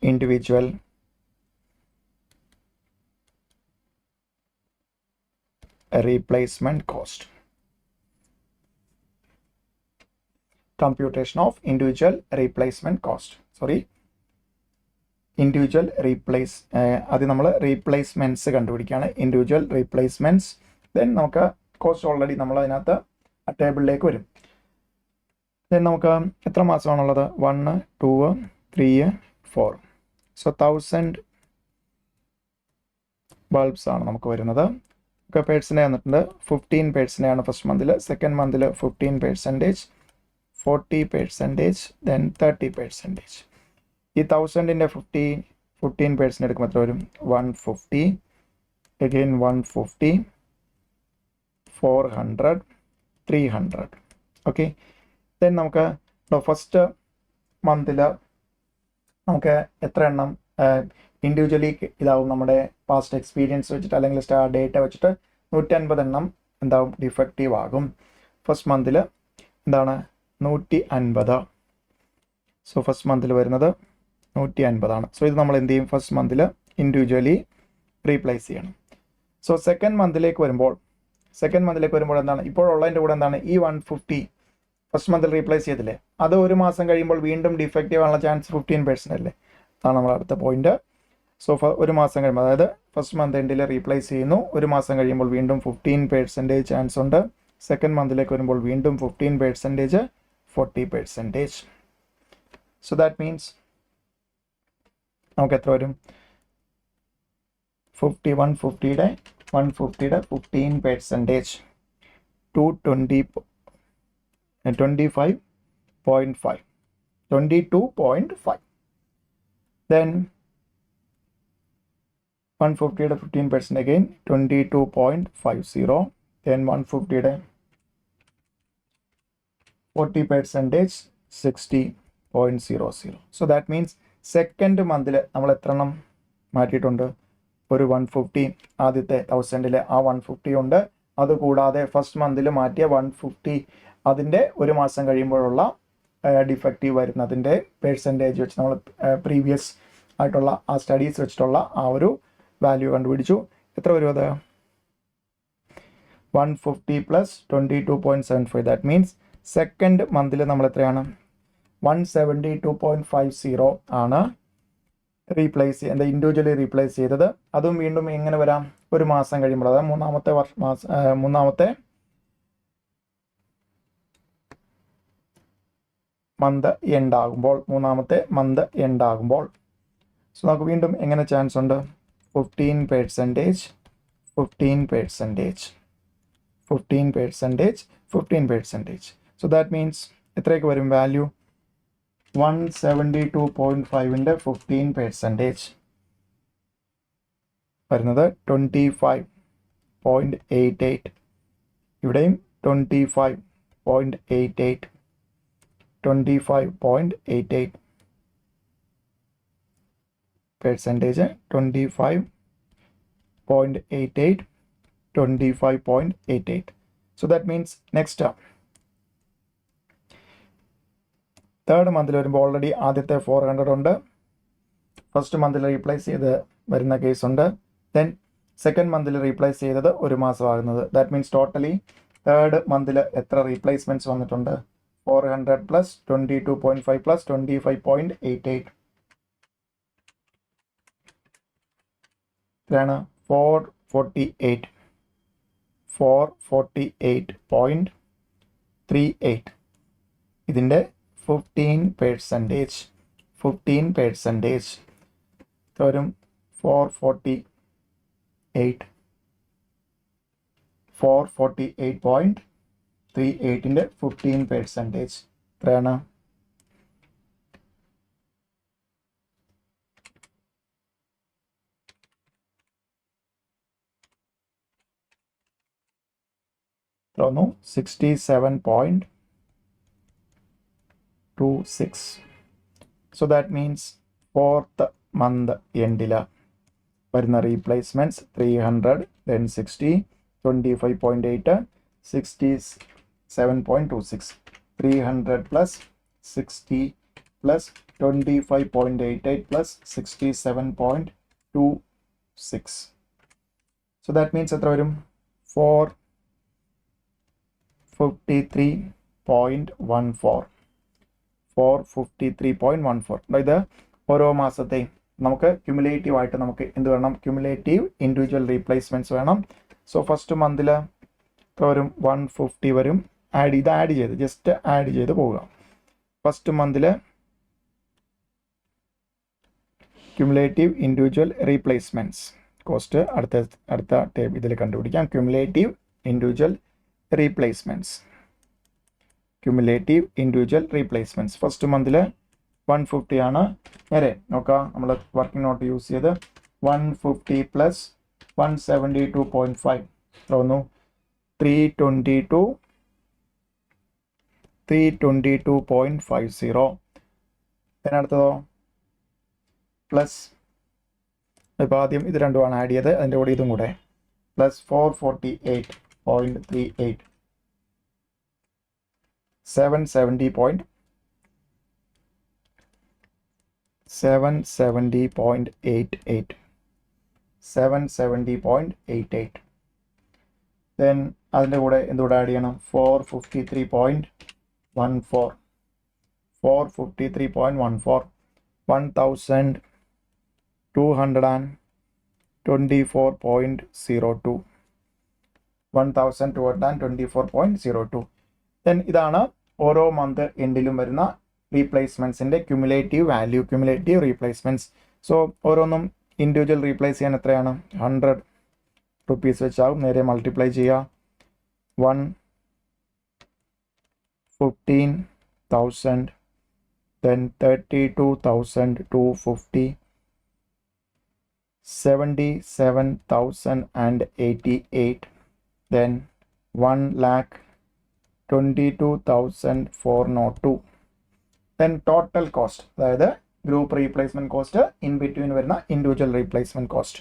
individual replacement cost. Computation of individual replacement cost. Individual replace അത് നമ്മൾ റീപ്ലേസ്മെൻറ്റ്സ് കണ്ടുപിടിക്കുകയാണ്. Individual replacements. ദെൻ നമുക്ക് കോസ്റ്റ് ഓൾറെഡി നമ്മൾ അതിനകത്ത് ആ ടേബിളിലേക്ക് വരും. ദെൻ നമുക്ക് എത്ര മാസമാണുള്ളത്, 1, 2, 3, 4. സോ 1000 ബൾബ്സ് ആണ് നമുക്ക് വരുന്നത്. ഒക്കെ പേഴ്സണേ വന്നിട്ടുണ്ട്. 15% ആണ് ഫസ്റ്റ് മന്തിൽ, സെക്കൻഡ് മന്തിൽ 15%, 40%, ദെൻ 30%. ഈ 1000ൻ്റെ 15% എടുക്കുമ്പോൾ എത്ര വരും, 150, അഗെയിൻ 150, 400, 300. ഓക്കെ, ദെൻ നമുക്ക് ഫസ്റ്റ് മന്തിൽ നമുക്ക് എത്ര എണ്ണം ഇൻഡിവിജ്വലി ഇതാവും നമ്മുടെ പാസ്റ്റ് എക്സ്പീരിയൻസ് വെച്ചിട്ട് അല്ലെങ്കിൽ സ്റ്റാർ ഡേറ്റ വെച്ചിട്ട് 150 എണ്ണം എന്താവും ഡിഫക്റ്റീവ് ആകും. ഫസ്റ്റ് മന്തിൽ എന്താണ് 150. സോ ഫസ്റ്റ് മന്തിൽ വരുന്നത് 150 ആണ്. സോ ഇത് നമ്മൾ എന്ത് ചെയ്യും, ഫസ്റ്റ് മന്തിൽ ഇൻഡിവിജ്വലി റീപ്ലേസ് ചെയ്യണം. സോ സെക്കൻഡ് മന്തിലേക്ക് വരുമ്പോൾ എന്താണ് ഇപ്പോഴുള്ളതിൻ്റെ കൂടെ എന്താണ് ഈ 150 ഫസ്റ്റ് മന്തിൽ റീപ്ലേസ് ചെയ്തില്ലേ, അത് ഒരു മാസം കഴിയുമ്പോൾ വീണ്ടും ഡിഫക്റ്റീവ് ആണുള്ള ചാൻസ് 15% അല്ലേ. അതാണ് നമ്മൾ അടുത്ത പോയിന്റ്. സോ ഒരു മാസം കഴിയുമ്പോൾ, അതായത് ഫസ്റ്റ് മന്ത് എൻഡിൽ റീപ്ലേസ് ചെയ്യുന്നു, ഒരു മാസം കഴിയുമ്പോൾ വീണ്ടും 15% ചാൻസ് ഉണ്ട്. സെക്കൻഡ് മന്തിലേക്ക് വരുമ്പോൾ വീണ്ടും 15%, 40%. സോ ദാറ്റ് മീൻസ് നമുക്ക് എത്ര വരും, 150യുടെ 15% to 25.5, 22.5. Then 150യുടെ 15% again 22.50. Then 150യുടെ 40% 60.00. So that means സെക്കൻഡ് മന്തിൽ നമ്മൾ എത്ര എണ്ണം മാറ്റിയിട്ടുണ്ട്, ഒരു 150 ആദ്യത്തെ 1000ൽ ആ 150 ഉണ്ട്. അതുകൂടാതെ ഫസ്റ്റ് മന്തിൽ മാറ്റിയ 150 അതിൻ്റെ ഒരു മാസം കഴിയുമ്പോഴുള്ള ഡിഫക്റ്റീവ് വരുന്നതിൻ്റെ പെർസെൻറ്റേജ് വെച്ച് നമ്മൾ പ്രീവിയസ് ആയിട്ടുള്ള ആ സ്റ്റഡീസ് വെച്ചിട്ടുള്ള ആ ഒരു വാല്യൂ കണ്ടുപിടിച്ചു. എത്ര വരും അത്, 150 + 22.75. ദാറ്റ് മീൻസ് സെക്കൻഡ് മന്തിൽ നമ്മൾ എത്രയാണ് 172.50 ആണ് റീപ്ലേസ് എന്താ ഇൻഡിവിജ്വലി റീപ്ലേസ് ചെയ്തത്. അതും വീണ്ടും എങ്ങനെ വരാം, ഒരു മാസം കഴിയുമ്പോൾ, അതായത് മൂന്നാമത്തെ മന്ത് എൻഡ് ആകുമ്പോൾ സോ നമുക്ക് വീണ്ടും എങ്ങനെ ചാൻസ് ഉണ്ട്, 15%, 15%. സോ ദാറ്റ് മീൻസ് എത്രയൊക്കെ വരും വാല്യൂ, 172.5ൻ്റെ 15% വരുന്നത് 25.88. ഇവിടെയും 25.88, 25.88%, 25.88, 25.88. So that means next third മന്തിൽ വരുമ്പോൾ ഓൾറെഡി ആദ്യത്തെ 400 ഉണ്ട്, ഫസ്റ്റ് മന്തിൽ റീപ്ലേസ് ചെയ്ത് വരുന്ന കേസുണ്ട്. ദെൻ സെക്കൻഡ് മന്തിൽ റീപ്ലേസ് ചെയ്തത് ഒരു മാസമാകുന്നത്. ദാറ്റ് മീൻസ് ടോട്ടലി തേർഡ് മന്തിൽ എത്ര റീപ്ലേസ്മെൻറ്റ്സ് വന്നിട്ടുണ്ട്, 400 + 22.5 + 25.88 എത്രയാണ്, 448.38. ഇതിൻ്റെ 15% വരും 448.38ൻ്റെ 15% എത്രയാണ്, തോന്നുന്നു 67.26. So that means fourth month എൻഡിൽ വരുന്ന replacements 300, then 60, 25.8, 67.26. 300 + 60 + 25.88 + 67.26. So that means എത്ര വരും, 453.14. 453.14. ഇത് ഓരോ മാസത്തെയും നമുക്ക് ക്യുമുലേറ്റീവ് ആയിട്ട് നമുക്ക് എന്ത് വേണം, ക്യുമുലേറ്റീവ് ഇൻഡിവിജ്വൽ റീപ്ലേസ്മെൻറ്റ്സ് വേണം. സോ ഫസ്റ്റ് മന്തിൽ എത്ര വരും, 150 വരും. ജസ്റ്റ് ആഡ് ചെയ്ത് പോവുക. ഫസ്റ്റ് മന്തിൽ ക്യുമുലേറ്റീവ് ഇൻഡിവിജ്വൽ റീപ്ലേസ്മെൻറ്റ്സ് കോസ്റ്റ് അടുത്ത ടേബിൾ ഇതിൽ കണ്ടുപിടിക്കാം. ക്യുമുലേറ്റീവ് ഇൻഡിവിജ്വൽ റീപ്ലേസ്മെൻറ്റ്സ് ഫസ്റ്റ് മന്തിൽ 150 ആണ്. നേരെ നോക്കാം, നമ്മൾ വർക്കിംഗ് നോട്ട് യൂസ് ചെയ്ത് 150 + 172.5 തോന്നുന്നു 322.50. അതിനടുത്തതോ പ്ലസ് ഇപ്പോൾ ആദ്യം ഇത് രണ്ടുമാണ് ആഡ് ചെയ്ത് അതിൻ്റെ കൂടെ ഇതും കൂടെ പ്ലസ് 448.38 770.88 then അതിൻ്റെ കൂടെ എന്തുകൂടെ ആഡ് ചെയ്യണം 453.14 1224.02 then ഇതാണ് ഓരോ മന്ത് എൻഡിലും വരുന്ന റീപ്ലേസ്മെൻറ്റ്സിൻ്റെ cumulative value, cumulative replacements. So ഓരോന്നും ഇൻഡിവിജ്വൽ റീപ്ലേസ് ചെയ്യാൻ എത്രയാണ് 100 റുപ്പീസ് വെച്ചാകും. നേരെ മൾട്ടിപ്ലൈ ചെയ്യുക 115,000 then 32,250 77,088 then 1,22,402 then total cost, അതായത് group replacement cost in between വരുന്ന ഇൻഡിവിജ്വൽ റീപ്ലേസ്മെൻറ്റ് കോസ്റ്റ്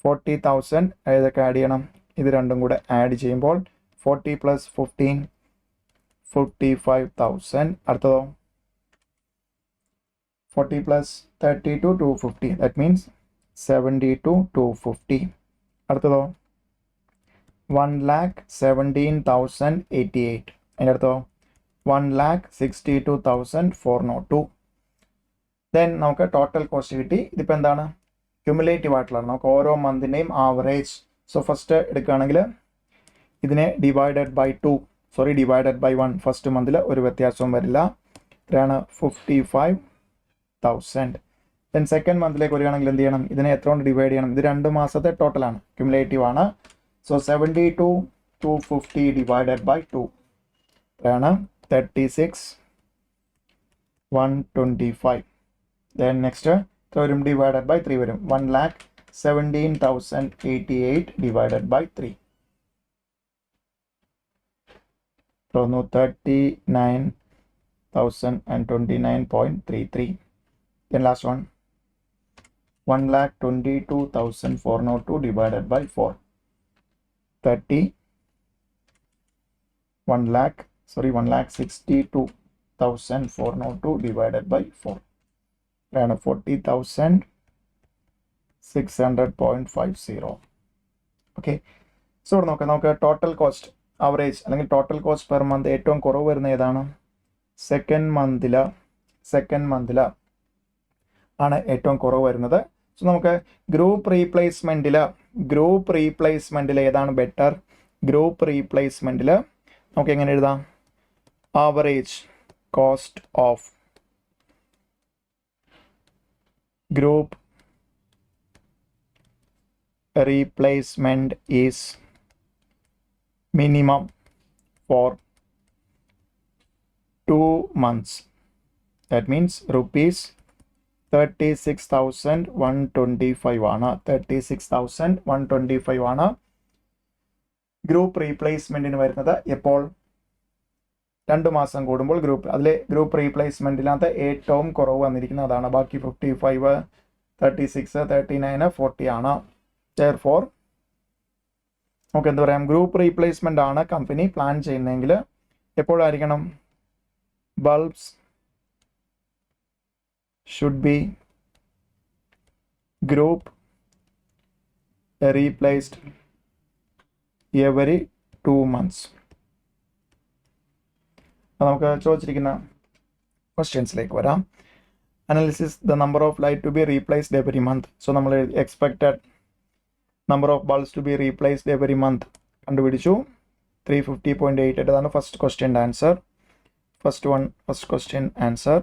40,000. ഏതൊക്കെ ആഡ് ചെയ്യണം? ഇത് രണ്ടും കൂടെ ആഡ് ചെയ്യുമ്പോൾ 40 + 15 55,000. അടുത്തതോ 40 + 32 250 that means 72,250. അടുത്തതോ 1,17,088. അതിൻ്റെ അടുത്തോ 1,62,402. ദെൻ നമുക്ക് ടോട്ടൽ കോസ്റ്റ് കിട്ടി. ഇതിപ്പോൾ എന്താണ്? ക്യുമുലേറ്റീവ് ആയിട്ടുള്ളതാണ്. നമുക്ക് ഓരോ മന്തിൻ്റെയും ആവറേജ്. സോ ഫസ്റ്റ് എടുക്കുകയാണെങ്കിൽ ഇതിനെ ഡിവൈഡഡ് ബൈ 1 ഫസ്റ്റ് മന്തിൽ ഒരു വ്യത്യാസവും വരില്ല. ഇത്രയാണ് 55,000. ദെൻ സെക്കൻഡ് മന്തിലേക്ക് വരികയാണെങ്കിൽ എന്ത് ചെയ്യണം? ഇതിനെ എത്ര കൊണ്ട് ഡിവൈഡ് ചെയ്യണം? ഇത് 2 മാസത്തെ ടോട്ടലാണ്, ക്യുമുലേറ്റീവ് ആണ്. സോ 72,250 ഡിവൈഡഡ് ബൈ 2 ഇത്രയാണ് 36,125. ദെൻ നെക്സ്റ്റ് എത്ര വരും? ഡിവൈഡഡ് ബൈ 3 വരും. 1,17,088 divided by 3 39,029.33. Then last one 1,22,402 divided by 4 1,62,402 divided by 4 and 40,600.50. Okay, so നമുക്ക് ടോട്ടൽ കോസ്റ്റ് ആവറേജ് അല്ലെങ്കിൽ ടോട്ടൽ കോസ്റ്റ് പെർ മന്ത് ഏറ്റവും കുറവ് വരുന്ന ഏതാണ്? സെക്കൻഡ് മന്തിൽ ആണ് ഏറ്റവും കുറവ് വരുന്നത്. സോ നമുക്ക് ഗ്രൂപ്പ് റീപ്ലേസ്മെൻറ്റിൽ ഏതാണ് ബെറ്റർ? ഗ്രൂപ്പ് റീപ്ലേസ്മെൻറ്റിൽ നമുക്ക് എങ്ങനെ എഴുതാം? Average cost of group replacement is minimum for 2 months. That means rupees 36,125 ആണ്. 36,125 ആണ് ഗ്രൂപ്പ് റീപ്ലേസ്മെൻറ്റിന് വരുന്നത്. എപ്പോൾ? 2 മാസം കൂടുമ്പോൾ. ഗ്രൂപ്പ് റീപ്ലേസ്മെൻറ്റിനകത്ത് ഏറ്റവും കുറവ് വന്നിരിക്കുന്നത് അതാണ്. ബാക്കി 55, 36, 39, 40 ആണ്. Therefore നമുക്ക് എന്ത് പറയാം? ഗ്രൂപ്പ് റീപ്ലേസ്മെൻ്റ് ആണ് കമ്പനി പ്ലാൻ ചെയ്യുന്നതെങ്കിൽ എപ്പോഴായിരിക്കണം? Bulbs should be group replaced every 2 months. നമുക്ക് ചോദിച്ചിരിക്കുന്ന ക്വസ്റ്റ്യൻസിലേക്ക് വരാം. Analysis the number of light to be replaced every month. So നമ്മൾ expected number of bulbs to be replaced every month കണ്ടുപിടിച്ചു. 350.8 അതാണ് ഫസ്റ്റ് ക്വസ്റ്റ്യൻ്റെ answer. First question answer.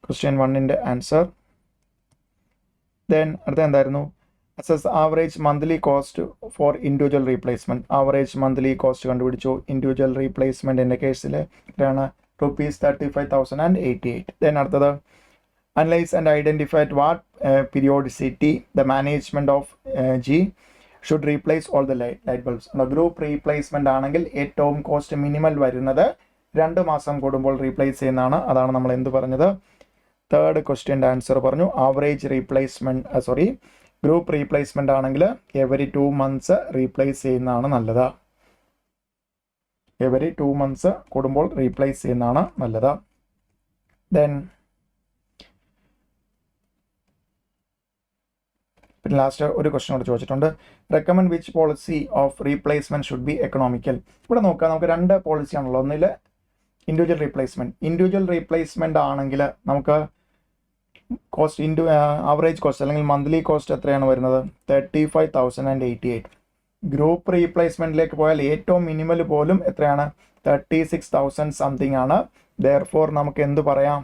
Question 1ൻ്റെ answer. Then അടുത്ത എന്തായിരുന്നു? Assess average monthly cost for individual replacement. Average monthly cost കണ്ടുപിടിച്ചു. Individual റീപ്ലേസ്മെൻറ്റിൻ്റെ കേസിൽ എത്രയാണ്? ₹35,088. ദെൻ അടുത്തത് analyze and identify at what periodicity the management of G should replace all the light bulbs. Group replacement ആണെങ്കിൽ ഏറ്റവും cost minimal വരുന്നത് 2 മാസം കൂടുമ്പോൾ replace ചെയ്യുന്നതാണ്. അതാണ് നമ്മൾ എന്ത് പറഞ്ഞത്, തേർഡ് ക്വസ്റ്റ്യൻ്റെ ആൻസർ പറഞ്ഞു. ആവറേജ് റീപ്ലേസ്മെൻറ്റ് ഗ്രൂപ്പ് റീപ്ലേസ്മെൻ്റ് ആണെങ്കിൽ എവറി 2 months റീപ്ലേസ് ചെയ്യുന്നതാണ് നല്ലത്. എവറി 2 months കൂടുമ്പോൾ റീപ്ലേസ് ചെയ്യുന്നതാണ് നല്ലത്. ദെൻ പിന്നെ ലാസ്റ്റ് ഒരു ക്വസ്റ്റ്യൻ കൂടെ ചോദിച്ചിട്ടുണ്ട്. Recommend which policy of replacement should be economical. ഇവിടെ നോക്കുക, നമുക്ക് 2 പോളിസിയാണല്ലോ. ഒന്നിൽ ഇൻഡിവിജ്വൽ റീപ്ലേസ്മെൻ്റ് ആണെങ്കിൽ നമുക്ക് കോസ്റ്റ് ആവറേജ് കോസ്റ്റ് അല്ലെങ്കിൽ മന്ത്ലി കോസ്റ്റ് എത്രയാണ് വരുന്നത്, 35,088. ഗ്രൂപ്പ് റീപ്ലേസ്മെൻറ്റിലേക്ക് പോയാൽ ഏറ്റവും മിനിമൽ പോലും എത്രയാണ്, 36,000 സംതിങ് ആണ്. ദെയർഫോർ നമുക്ക് എന്ത് പറയാം,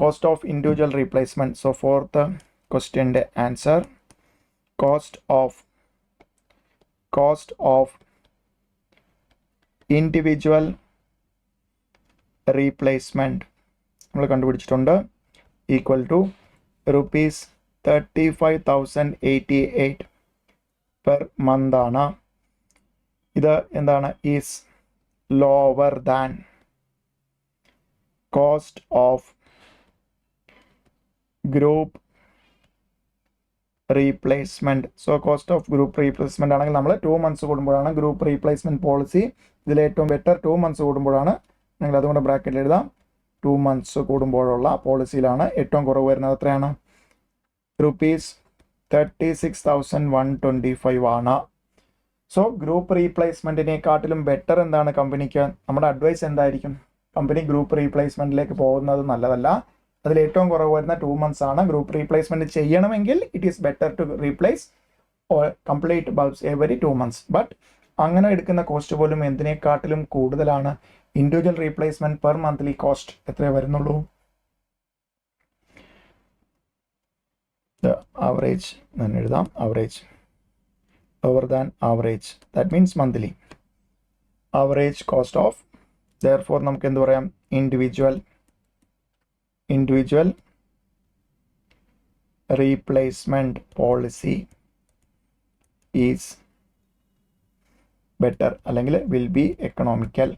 cost of individual replacement. So fourth ക്വസ്റ്റ്യൻ്റെ answer cost of individual replacement നമ്മൾ കണ്ടുപിടിച്ചിട്ടുണ്ട്, ഈക്വൽ ടു ₹35,088 പെർ മന്ത് ആണ്. ഇത് എന്താണ്, is lower than cost of group replacement. So cost of group replacement ആണെങ്കിൽ നമ്മൾ 2 months കൂടുമ്പോഴാണ് ഗ്രൂപ്പ് റീപ്ലേസ്മെൻറ്റ് പോളിസി. ഇതിൽ ഏറ്റവും ബെറ്റർ 2 months കൂടുമ്പോഴാണ്. നിങ്ങൾ അതുകൊണ്ട് ബ്രാക്കറ്റിൽ എഴുതാം, 2 months കൂടുമ്പോഴുള്ള പോളിസിയിലാണ് ഏറ്റവും കുറവ് വരുന്നത്. എത്രയാണ്, ₹36,125 ആണ്. സോ ഗ്രൂപ്പ് റീപ്ലേസ്മെൻറ്റിനെക്കാട്ടിലും ബെറ്റർ എന്താണ് കമ്പനിക്ക്, നമ്മുടെ അഡ്വൈസ് എന്തായിരിക്കും, കമ്പനി ഗ്രൂപ്പ് റീപ്ലേസ്മെൻറ്റിലേക്ക് പോകുന്നത് നല്ലതല്ല. അതിൽ ഏറ്റവും കുറവ് വരുന്ന 2 months ആണ്. ഗ്രൂപ്പ് റീപ്ലേസ്മെൻറ്റ് ചെയ്യണമെങ്കിൽ it is better to replace complete bulbs every 2 months. But അങ്ങനെ എടുക്കുന്ന കോസ്റ്റ് പോലും എന്തിനേക്കാട്ടിലും കൂടുതലാണ്. Individual replacement per monthly cost എത്രയേ വരുന്നുള്ളൂ, ആവറേജ് ഞാൻ എഴുതാം, average lower than average, that means monthly average cost of. Therefore നമുക്ക് എന്ത് പറയാം, individual replacement policy is better അല്ലെങ്കിൽ will be economical.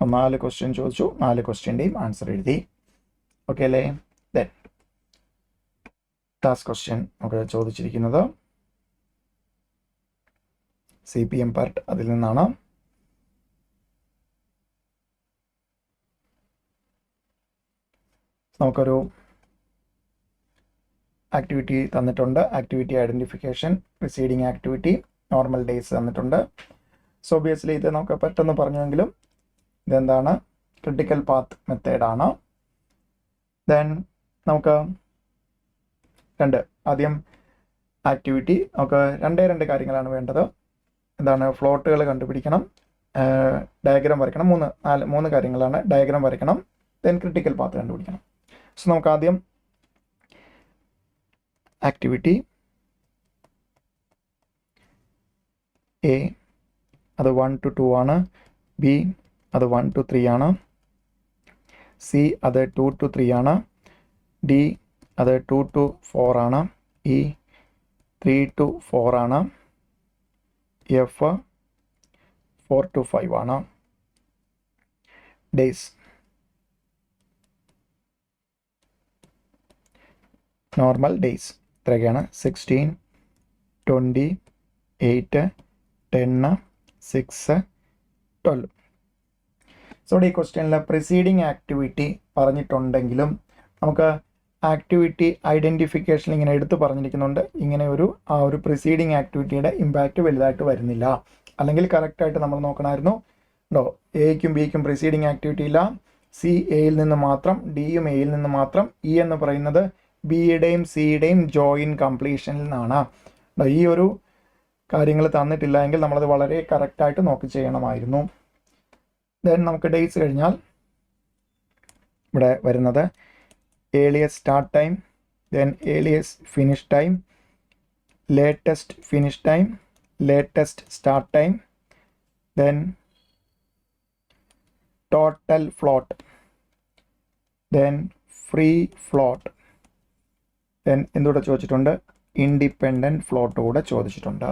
4 ക്വസ്റ്റ്യൻ ചോദിച്ചു, 4 ക്വസ്റ്റ്യൻ്റെയും ആൻസർ എഴുതി. ഓക്കെ അല്ലേ. ദെൻ ലാസ്റ്റ് ക്വസ്റ്റ്യൻ നമുക്ക് ചോദിച്ചിരിക്കുന്നത് CPM പാർട്ട്, അതിൽ നിന്നാണ്. നമുക്കൊരു ആക്ടിവിറ്റി തന്നിട്ടുണ്ട്, activity identification, preceding activity, normal days തന്നിട്ടുണ്ട്. സോ ഒബിയസ്ലി ഇത് നമുക്ക് പെട്ടെന്ന് പറഞ്ഞെങ്കിലും ഇതെന്താണ്, ക്രിട്ടിക്കൽ പാത്ത് മെത്തേഡാണ്. ദെൻ നമുക്ക് ആദ്യം ആക്ടിവിറ്റി നമുക്ക് 2 കാര്യങ്ങളാണ് വേണ്ടത്. എന്താണ്, ഫ്ലോട്ടുകൾ കണ്ടുപിടിക്കണം, ഡയഗ്രാം വരയ്ക്കണം. 3 കാര്യങ്ങളാണ്. ഡയഗ്രാം വരയ്ക്കണം, ദെൻ ക്രിട്ടിക്കൽ പാത്ത് കണ്ടുപിടിക്കണം. സോ നമുക്ക് ആദ്യം ആക്ടിവിറ്റി എ അത് 1 to 2 ആണ്, ബി അത് 1 to 3 ആണ്, സി അത് 2 to 3 ആണ്, ഡി അത് 2 to 4 ആണ്, ഇ 3 to 4 ആണ്, എഫ് 4 to 5 ആണ്. ഡേയ്സ് നോർമൽ ഡേയ്സ് എത്രയൊക്കെയാണ്, 16, 20, 8, 10, 6, 12. സോ ഈ ക്വസ്റ്റ്യനിൽ പ്രിസീഡിങ് ആക്ടിവിറ്റി പറഞ്ഞിട്ടുണ്ടെങ്കിലും നമുക്ക് ആക്ടിവിറ്റി ഐഡൻറ്റിഫിക്കേഷൻ ഇങ്ങനെ എടുത്ത് പറഞ്ഞിരിക്കുന്നുണ്ട്. ഇങ്ങനെ ആ ഒരു പ്രിസീഡിങ് ആക്ടിവിറ്റിയുടെ ഇമ്പാക്റ്റ് വലുതായിട്ട് വരുന്നില്ല. അല്ലെങ്കിൽ കറക്റ്റായിട്ട് നമ്മൾ നോക്കണമായിരുന്നു. എയ്ക്കും ബിക്കും പ്രിസീഡിങ് ആക്ടിവിറ്റി ഇല്ല, സി എയിൽ നിന്ന് മാത്രം, ഡിയും എയിൽ നിന്ന് മാത്രം, ഇ എന്ന് പറയുന്നത് ബിയുടെയും സിയുടെയും ജോയിൻ കംപ്ലീഷനിൽ നിന്നാണ്. ഈ ഒരു കാര്യങ്ങൾ തന്നിട്ടില്ല എങ്കിൽ നമ്മളത് വളരെ കറക്റ്റായിട്ട് നോക്കി ചെയ്യണമായിരുന്നു. ദെൻ നമുക്ക് ഡേയ്സ് കഴിഞ്ഞാൽ ഇവിടെ വരുന്നത് earliest start time, then earliest finish time, latest finish time, latest start time, then total float, then free float, then എന്തുകൂടെ ചോദിച്ചിട്ടുണ്ട്, ഇൻഡിപെൻഡൻറ്റ് ഫ്ലോട്ട് കൂടെ ചോദിച്ചിട്ടുണ്ട്.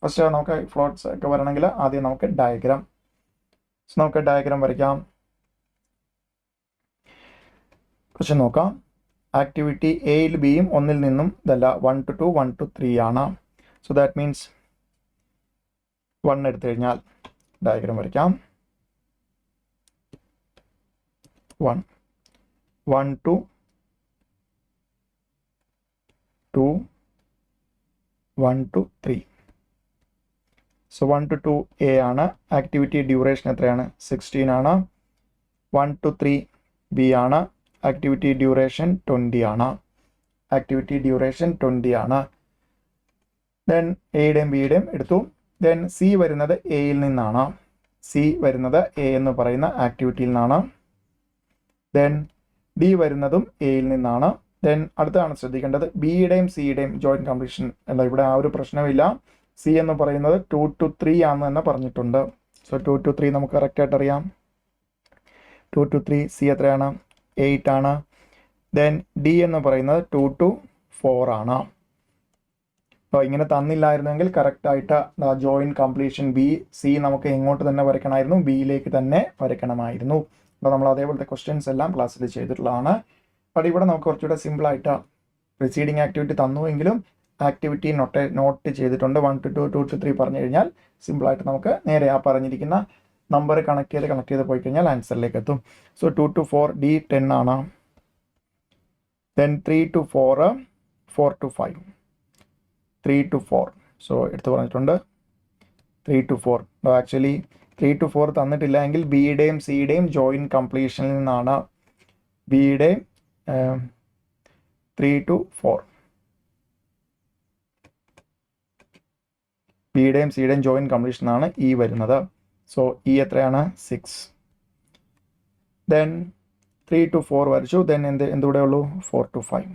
ഫസ്റ്റ് നമുക്ക് ഫ്ലോട്ട്സ് ഒക്കെ വരണമെങ്കിൽ ആദ്യം നമുക്ക് ഡയഗ്രാം വരയ്ക്കാം. ക്വസ്റ്റ്യൻ നോക്കാം. ആക്ടിവിറ്റി എയിൽ ബിയും ഒന്നിൽ നിന്നും ഇതല്ല 1 to 2 1 to 3 ആണ്. സോ ദാറ്റ് മീൻസ് 1 എടുത്തു കഴിഞ്ഞാൽ ഡയഗ്രാം വരയ്ക്കാം. 1 to 2 1 to 3. So 1 to 2 A ആണ്. ആക്ടിവിറ്റി ഡ്യൂറേഷൻ എത്രയാണ്? 16 ആണ്. 1 to 3 ബി ആണ്. ആക്ടിവിറ്റി ഡ്യൂറേഷൻ 20 ആണ്. ദെൻ എയുടെയും ബിയുടെയും എടുത്തു. ദെൻ സി വരുന്നത് എയിൽ നിന്നാണ്. സി വരുന്നത് എ എന്ന് പറയുന്ന ആക്ടിവിറ്റിയിൽ നിന്നാണ്. ദെൻ ഡി വരുന്നതും എയിൽ നിന്നാണ്. ദെൻ അടുത്താണ് ശ്രദ്ധിക്കേണ്ടത്, ബിയുടെയും സിയുടെയും ജോയിൻറ്റ് കംപ്ലീഷൻ അല്ല, ഇവിടെ ആ ഒരു പ്രശ്നമില്ല. സി എന്ന് പറയുന്നത് 2 to 3 ആണെന്ന് തന്നെ പറഞ്ഞിട്ടുണ്ട്. സോ 2 to 3 നമുക്ക് കറക്റ്റായിട്ട് അറിയാം. 2 to 3 സി എത്രയാണ്? 8 ആണ്. ദെൻ ഡി എന്ന് പറയുന്നത് 2 to 4 ആണ്. അപ്പോൾ ഇങ്ങനെ തന്നില്ലായിരുന്നെങ്കിൽ കറക്റ്റായിട്ട് ജോയിൻറ്റ് കംപ്ലീഷൻ ബി സി നമുക്ക് എങ്ങോട്ട് തന്നെ വരയ്ക്കണമായിരുന്നു? ബിയിലേക്ക് തന്നെ വരയ്ക്കണമായിരുന്നു. അപ്പോൾ നമ്മൾ അതേപോലത്തെ ക്വസ്റ്റ്യൻസ് എല്ലാം ക്ലാസ്സിൽ ചെയ്തിട്ടുള്ളതാണ്. അപ്പോൾ ഇവിടെ നമുക്ക് കുറച്ചുകൂടെ സിമ്പിളായിട്ട് പ്രിസീഡിങ് ആക്ടിവിറ്റി തന്നുവെങ്കിലും ആക്ടിവിറ്റി നോട്ട് ചെയ്തിട്ടുണ്ട്. 1 to 2 2 to 3 പറഞ്ഞു കഴിഞ്ഞാൽ സിമ്പിളായിട്ട് നമുക്ക് നേരെ ആ പറഞ്ഞിരിക്കുന്ന നമ്പർ കണക്ട് ചെയ്ത് പോയി കഴിഞ്ഞാൽ ആൻസറിലേക്ക് എത്തും. സോ 2 to 4 ഡി 10 ആണ്. Then 3 to 4 4 to 5 3 to 4. So എടുത്ത് പറഞ്ഞിട്ടുണ്ട് 3 to 4. ആക്ച്വലി 3 to 4 തന്നിട്ടില്ല എങ്കിൽ ബിയുടെയും സിയുടെയും ജോയിൻറ്റ് കംപ്ലീഷനിൽ നിന്നാണ്. ബിയുടെയും 3 to 4 ബിയുടെയും സിയുടെയും ജോയിൻറ്റ് കംപ്ലീഷനാണ് ഇ വരുന്നത്. സോ ഇ എത്രയാണ്? 6. ദെൻ 3 to 4 വരച്ചു. ദെൻ എന്തുകൂടെ ഉള്ളൂ? 4 to 5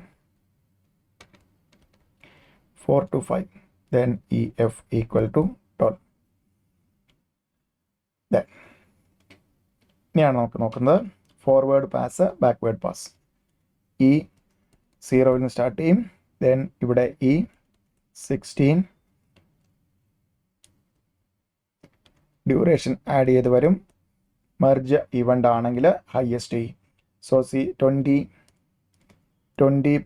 4 to 5. Then E F equal to 12. Then ഇനിയാണ് നമുക്ക് നോക്കുന്നത് forward pass, backward pass. E 0ൽ നിന്ന് സ്റ്റാർട്ട് ചെയ്യും. ദെൻ ഇവിടെ ഇ 16 ഡ്യൂറേഷൻ ആഡ് ചെയ്ത് വരും. മെർജ് ഇവൻ്റ് ആണെങ്കിൽ highest E. So C 20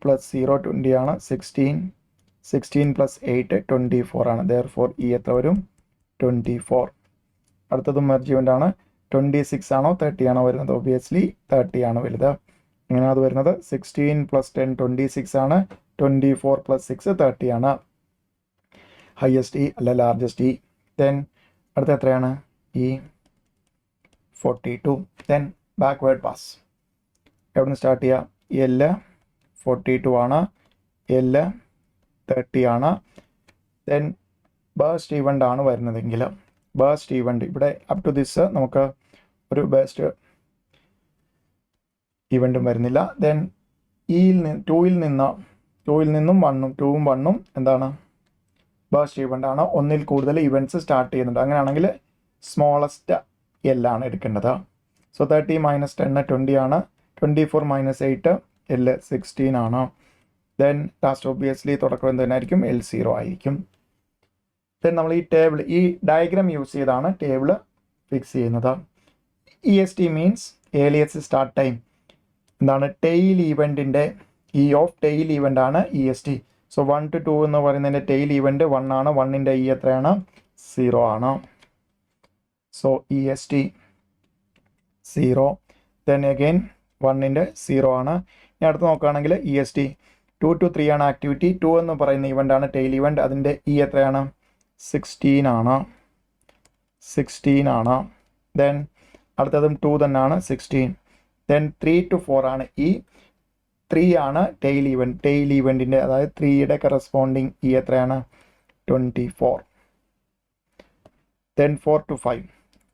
plus 0 20 ആണ്. 16 പ്ലസ് 8 24 ആണ്. ദെയർഫോർ ഇ എത്ര വരും? 24. അടുത്തതും മെർജ് ഇവൻ്റ് ആണ്. 26 ആണോ 30 ആണോ വരുന്നത്? ഒബിയസ്ലി 30 ആണ് വലുത്. എങ്ങനെയാണ് അത് വരുന്നത്? 16 പ്ലസ് 10 26 ആണ്. 24 പ്ലസ് 6 30 ആണ്. ഹയസ്റ്റ് ഇ അല്ല ലാർജസ്റ്റ് ഇ. ദെൻ അടുത്ത എത്രയാണ്? ഇ 42. ദെൻ ബാക്ക്വേർഡ് പാസ് എവിടെ നിന്ന് സ്റ്റാർട്ട് ചെയ്യുക? എൽ 42 ആണ്. എൽ 30 ആണ്. ദെൻ ബേസ്റ്റ് ഇവൻ്റ് ആണ് വരുന്നതെങ്കിൽ ബേസ്റ്റ് ഇവൻ്റ് ഇവിടെ അപ് ടു ദിസ് നമുക്ക് ഒരു ബേസ്റ്റ് ഇവൻ്റും വരുന്നില്ല. ദെൻ ടൂയിൽ നിന്നും 2ഉം 1ഉം എന്താണ്? ബേസ്റ്റ് ഇവൻ്റ് ആണ്. ഒന്നിൽ കൂടുതൽ ഇവൻറ്റ്സ് സ്റ്റാർട്ട് ചെയ്യുന്നുണ്ട്. അങ്ങനെയാണെങ്കിൽ സ്മോളസ്റ്റ് എല്ലാണ് എടുക്കേണ്ടത്. സോ 30 മൈനസ് 10 20 ആണ്. 24 മൈനസ് 8 എൽ 16 ആണ്. ദെൻ ലാസ്റ്റ് ഒബ്വിയസ്ലി തുടക്കം എന്ത് തന്നെയായിരിക്കും? L0 ആയിരിക്കും. ദെൻ നമ്മൾ ഈ ഡയഗ്രാം യൂസ് ചെയ്താണ് ടേബിൾ ഫിക്സ് ചെയ്യുന്നത്. EST means earliest start time. എന്താണ്? ടെയിൽ ഈവൻറ്റിൻ്റെ ഇ ഓഫ് ടെയിൽ ഈവൻ്റ് ആണ് EST. സോ 1 to 2 എന്ന് പറയുന്നതിൻ്റെ ടെയിൽ ഈവൻറ്റ് 1 ആണ്. 1ൻ്റെ ഇ എത്രയാണ്? 0 ആണ്. So EST 0. ദെൻ അഗെയിൻ 1ൻ്റെ 0 ആണ്. ഇനി അടുത്ത് നോക്കുകയാണെങ്കിൽ EST 2 to 3 ആണ് ആക്ടിവിറ്റി. 2 എന്ന് പറയുന്ന ഇവൻ്റ് ആണ് ടെയിൽ ഇവൻ്റ്. അതിൻ്റെ ഇ എത്രയാണ്? 16 ആണ്. ദെൻ അടുത്തതും 2 തന്നെയാണ് 16. ദെൻ 3 to 4 ആണ് ഇ. 3 ആണ് ടെയിൽ ഈവൻറ്റിൻ്റെ അതായത് 3യുടെ കറസ്പോണ്ടിങ് ഇ എത്രയാണ്? 24. ദെൻ 4 to 5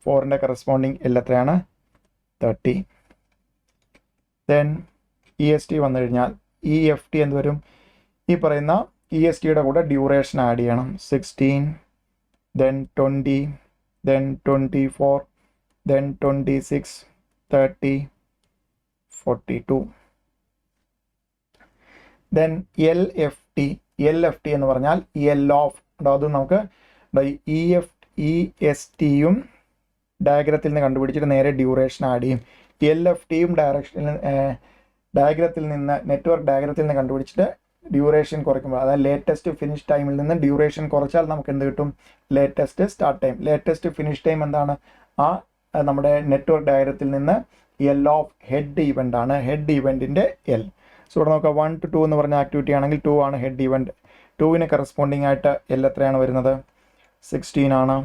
4ൻ്റെ കറസ്പോണ്ടിങ് എൽ എത്രയാണ്? 30. ദെൻ EST വന്നു കഴിഞ്ഞാൽ EFT എന്ത് വരും? ഈ പറയുന്ന ESTയുടെ കൂടെ ഡ്യൂറേഷൻ ആഡ് ചെയ്യണം. 16 then 20 then 24 then 26 30 42. Then L F T എന്ന് പറഞ്ഞാൽ എൽ ഓഫ്, അതും നമുക്ക് ഇ എസ് ടിയും ഡയഗ്രത്തിൽ നിന്ന് കണ്ടുപിടിച്ചിട്ട് നേരെ ഡ്യൂറേഷൻ ആഡ് ചെയ്യും. എൽ എഫ് ടിയും ഡയഗ്രത്തിൽ നിന്ന് നെറ്റ്വർക്ക് ഡയഗ്രത്തിൽ നിന്ന് കണ്ടുപിടിച്ചിട്ട് ഡ്യൂറേഷൻ കുറയ്ക്കുമ്പോൾ, അതായത് ലേറ്റസ്റ്റ് ഫിനിഷ് ടൈമിൽ നിന്ന് ഡ്യൂറേഷൻ കുറച്ചാൽ നമുക്ക് എന്ത് കിട്ടും? Latest start time. Latest finish time എന്താണ്? നമ്മുടെ നെറ്റ്വർക്ക് ഡയഗ്രത്തിൽ നിന്ന് എൽ ഓഫ് ഹെഡ് ഇവൻ്റ് ആണ്, ഹെഡ് ഇവൻറ്റിൻ്റെ എൽ. സോ ഇവിടെ നോക്കാം, 1 to 2 എന്ന് പറഞ്ഞ ആക്ടിവിറ്റി ആണെങ്കിൽ 2 ആണ് ഹെഡ് ഇവൻറ്റ്. 2ന് കറസ്പോണ്ടിങ് ആയിട്ട് എൽ എത്രയാണ് വരുന്നത്? 16 ആണ്.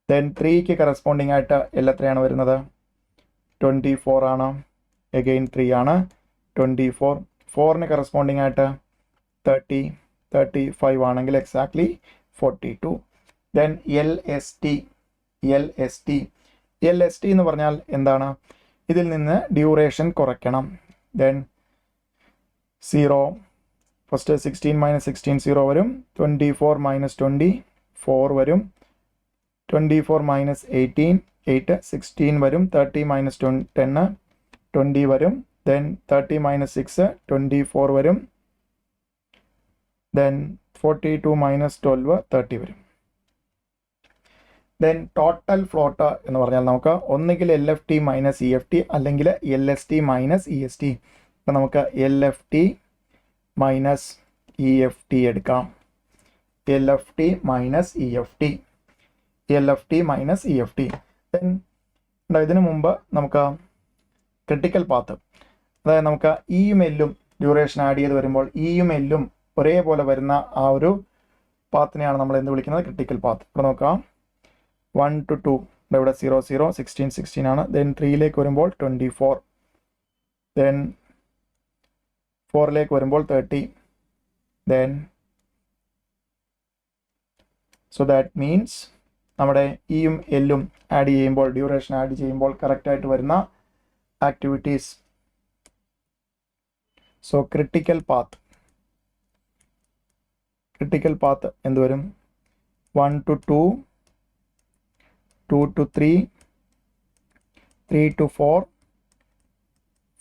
ദെൻ 3ക്ക് കറസ്പോണ്ടിങ് ആയിട്ട് എൽ എത്രയാണ് വരുന്നത്? 24 ആണ്. അഗെയിൻ 3 ആണ്, 24. 4ന് കറസ്പോണ്ടിങ് ആയിട്ട് 35 ആണെങ്കിൽ exactly 42. Then L S T എന്ന് പറഞ്ഞാൽ എന്താണ്? ഇതിൽ നിന്ന് ഡ്യൂറേഷൻ കുറയ്ക്കണം. ദെൻ 0, ഫസ്റ്റ് 16 - 16 0 വരും. 24 - 24 വരും. 24 - 18 8 16 വരും. 30 - 10 20 വരും. ദെൻ 30 - 6 24 വരും. ദെൻ 42 - 12 30 വരും. ദെൻ ടോട്ടൽ ഫ്ലോട്ട് എന്ന് പറഞ്ഞാൽ നമുക്ക് ഒന്നുകിൽ L F T minus E F T അല്ലെങ്കിൽ L S T minus E S T. അപ്പം നമുക്ക് L F T minus E F T എടുക്കാം. L F T minus E F T, L F T minus E F T. Then ഇതിനു മുമ്പ് നമുക്ക് critical path, അതായത് നമുക്ക് ഇയും എല്ലും duration add ചെയ്ത് വരുമ്പോൾ ഇയും എല്ലും ഒരേപോലെ വരുന്ന ആ ഒരു പാത്തിനെയാണ് നമ്മൾ എന്ത് വിളിക്കുന്നത്? Critical path. ഇവിടെ നോക്കാം, 1 to 2 ഇവിടെ 0 0 16 16 ആണ്. ദെൻ 3ലേക്ക് വരുമ്പോൾ 24, ദെൻ 4ലേക്ക് വരുമ്പോൾ 30. ദെൻ സോ ദാറ്റ് മീൻസ് നമ്മുടെ ഇയും എല്ലും ആഡ് ചെയ്യുമ്പോൾ, ഡ്യൂറേഷൻ ആഡ് ചെയ്യുമ്പോൾ കറക്റ്റായിട്ട് വരുന്ന ആക്ടിവിറ്റീസ്. സോ ക്രിട്ടിക്കൽ പാത്ത് എന്ത് വരും? 1 to 2, 2 to 3, 3 to 4,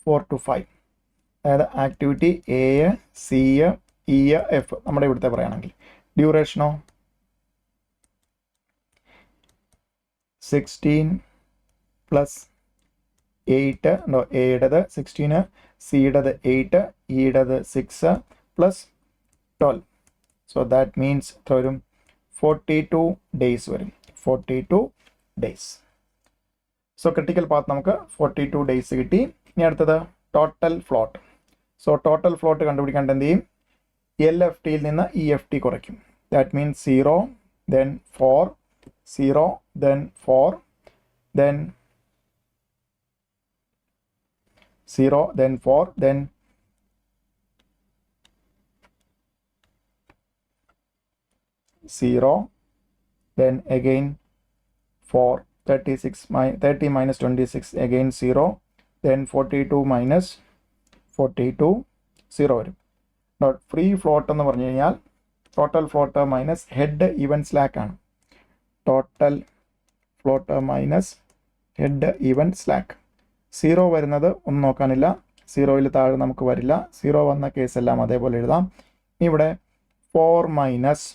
4 to 5. അതായത് activity A, C, E, F നമ്മുടെ ഇവിടുത്തെ പറയുകയാണെങ്കിൽ. ഡ്യൂറേഷനോ 16 പ്ലസ് 8 ഉണ്ടോ? എയുടേത് 16, സിയുടേത് 8, ഇയുടേത് 6 പ്ലസ് 12. സോ ദാറ്റ് മീൻസ് എത്ര വരും? 42 ഡേയ്സ് വരും. 42 ഡേയ്സ്. സോ ക്രിട്ടിക്കൽ പാത്ത് നമുക്ക് 42 ഡേയ്സ് കിട്ടി. ഇനി അടുത്തത് total float. So total float കണ്ടുപിടിക്കേണ്ട എന്ത് ചെയ്യും? എൽ എഫ് ടിയിൽ നിന്ന് ഇ എഫ് ടി കുറയ്ക്കും. That means 0, then 4, 0, then 4, then 0, then 4, then 0, then again 4, 30 minus 26, again 0, then 42 minus 42, 0 വരും. ഡോട്ട് ഫ്രീ ഫ്ലോട്ട് എന്ന് പറഞ്ഞു കഴിഞ്ഞാൽ total float minus head event slack ആണ്. Total float minus head event slack. 0 വരുന്നത് ഒന്നും നോക്കാനില്ല, 0യിൽ താഴെ നമുക്ക് വരില്ല. 0 വന്ന കേസെല്ലാം അതേപോലെ എഴുതാം. ഇവിടെ 4 മൈനസ്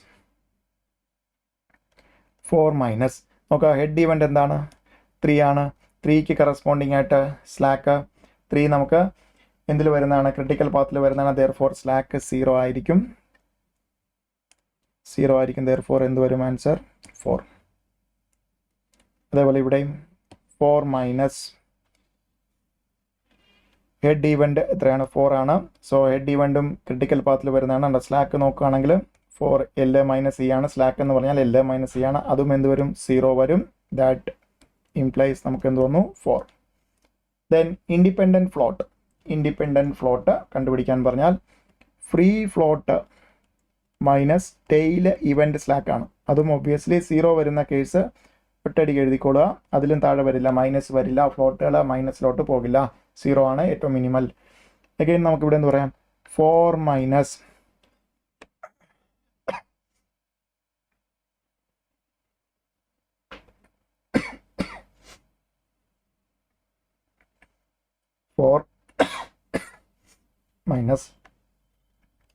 നോക്കാം. ഹെഡ് ഈവൻ്റ് എന്താണ്? 3 ആണ്. 3ക്ക് കറസ്പോണ്ടിങ് ആയിട്ട് സ്ലാക്ക് 3 നമുക്ക് എന്തിൽ വരുന്നതാണ്? ക്രിട്ടിക്കൽ പാത്തിൽ വരുന്നതാണ്. ദെയർഫോർ സ്ലാക്ക് 0 ആയിരിക്കും. 0 ആയിരിക്കും. ദെയർഫോർ എന്ത് വരും? ആൻസർ 4. അതേപോലെ ഇവിടെയും 4 മൈനസ് ഹെഡ് ഈവൻ്റ് എത്രയാണ്? 4 ആണ്. സോ ഹെഡ് ഈവൻറ്റും ക്രിട്ടിക്കൽ പാത്തിൽ വരുന്നതാണ്. സ്ലാക്ക് നോക്കുകയാണെങ്കിൽ 4 എൽ മൈനസ് ഇ ആണ്. സ്ലാക്ക് എന്ന് പറഞ്ഞാൽ എൽ മൈനസ് ഇ ആണ്. അതും എന്ത് വരും? 0 വരും. ദാറ്റ് ഇംപ്ലൈസ് നമുക്ക് എന്ത് വന്നു? 4. ദെൻ ഇൻഡിപെൻഡൻറ്റ് ഫ്ലോട്ട് കണ്ടുപിടിക്കാൻ പറഞ്ഞാൽ free float minus tail event slack ആണ്. അതും ഒബ്വിയസ്ലി 0 വരുന്ന കേസ് ഒറ്റയടിക്ക് എഴുതിക്കൊള്ളുക. അതിലും താഴെ വരില്ല, മൈനസ് വരില്ല. ഫ്ലോട്ടുകൾ മൈനസിലോട്ട് പോകില്ല. 0 ആണ് ഏറ്റവും മിനിമൽ. അഗൈൻ നമുക്കിവിടെ എന്ത് പറയാം? 4 മൈനസ്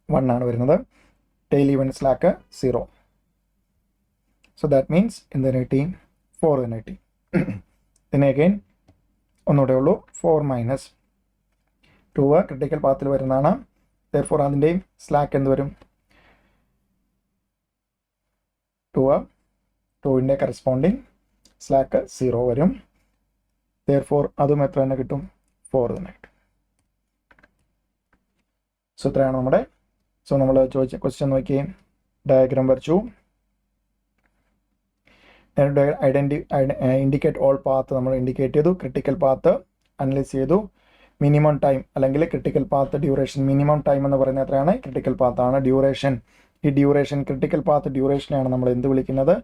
1 ആണ് വരുന്നത്. Tail event slack 0. So that means എന്തിനു കിട്ടി? 4 തന്നെ കിട്ടി. പിന്നെ അഗെയിൻ ഒന്നുകൂടെ ഉള്ളൂ. 4 - 2 ക്രിട്ടിക്കൽ പാത്തിൽ വരുന്നതാണ്. ദെർഫോർ അതിൻ്റെയും സ്ലാക്ക് എന്ത് വരും? 2ൻ്റെ കറസ്പോണ്ടിങ് സ്ലാക്ക് 0 വരും. ദെർഫോർ അതും എത്ര തന്നെ കിട്ടും? 4 തന്നെ കിട്ടും. സോ ഇത്രയാണ് നമ്മുടെ. സോ നമ്മൾ ചോദിച്ച ക്വസ്റ്റ്യൻ നോക്കി, ഡയഗ്രാം വരച്ചു. ഇൻഡിക്കേറ്റ് ഓൾ പാത്ത് നമ്മൾ ഇൻഡിക്കേറ്റ് ചെയ്തു. ക്രിട്ടിക്കൽ പാത്ത് അനലൈസ് ചെയ്തു. മിനിമം ടൈം അല്ലെങ്കിൽ critical path duration. Minimum time എന്ന് പറയുന്നത് എത്രയാണ്? ക്രിട്ടിക്കൽ പാത്താണ്. ഡ്യൂറേഷൻ, ഈ ഡ്യൂറേഷൻ ക്രിട്ടിക്കൽ പാത്ത് ഡ്യൂറേഷനെയാണ് നമ്മൾ എന്ത് വിളിക്കുന്നത്?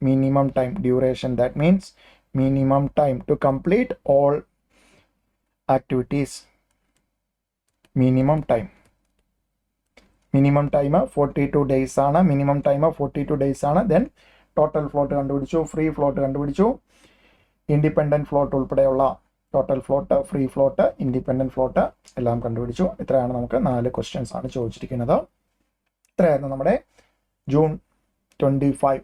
Minimum time duration. That means minimum time to complete all activities. Minimum time 42 days ആണ്. Minimum time 42 days then. Total total ഫ്ലോട്ട് കണ്ടുപിടിച്ചു, ഫ്രീ ഫ്ലോട്ട് കണ്ടുപിടിച്ചു, ഇൻഡിപെൻഡൻറ്റ് ഫ്ലോട്ട് ഉൾപ്പെടെയുള്ള total float, free float, independent float എല്ലാം കണ്ടുപിടിച്ചു. ഇത്രയാണ് നമുക്ക് 4 ക്വസ്റ്റ്യൻസ് ആണ് ചോദിച്ചിരിക്കുന്നത്. ഇത്രയായിരുന്നു നമ്മുടെ ജൂൺ 25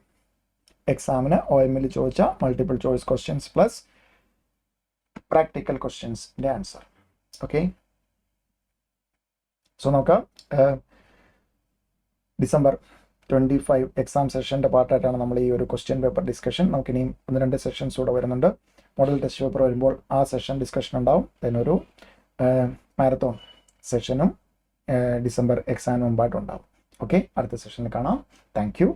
എക്സാമിന് OML ചോദിച്ച multiple choice questions plus practical ക്വസ്റ്റ്യൻസിൻ്റെ ആൻസർ. ഓക്കെ, സോ നമുക്ക് ഡിസംബർ 25 എക്സാം സെഷൻ്റെ പാർട്ടായിട്ടാണ് നമ്മൾ ഈ ഒരു ക്വസ്റ്റ്യൻ പേപ്പർ ഡിസ്കഷൻ. നമുക്കിനിയും 1-2 സെഷൻസ് കൂടെ വരുന്നുണ്ട്. മോഡൽ ടെസ്റ്റ് പേപ്പർ വരുമ്പോൾ ആ സെഷൻ ഡിസ്കഷൻ ഉണ്ടാവും. ഒരു മാരത്തോൺ സെഷനും ഡിസംബർ എക്സാമിന് മുമ്പായിട്ടുണ്ടാവും. ഓക്കെ, അടുത്ത സെഷനിൽ കാണാം. Thank you.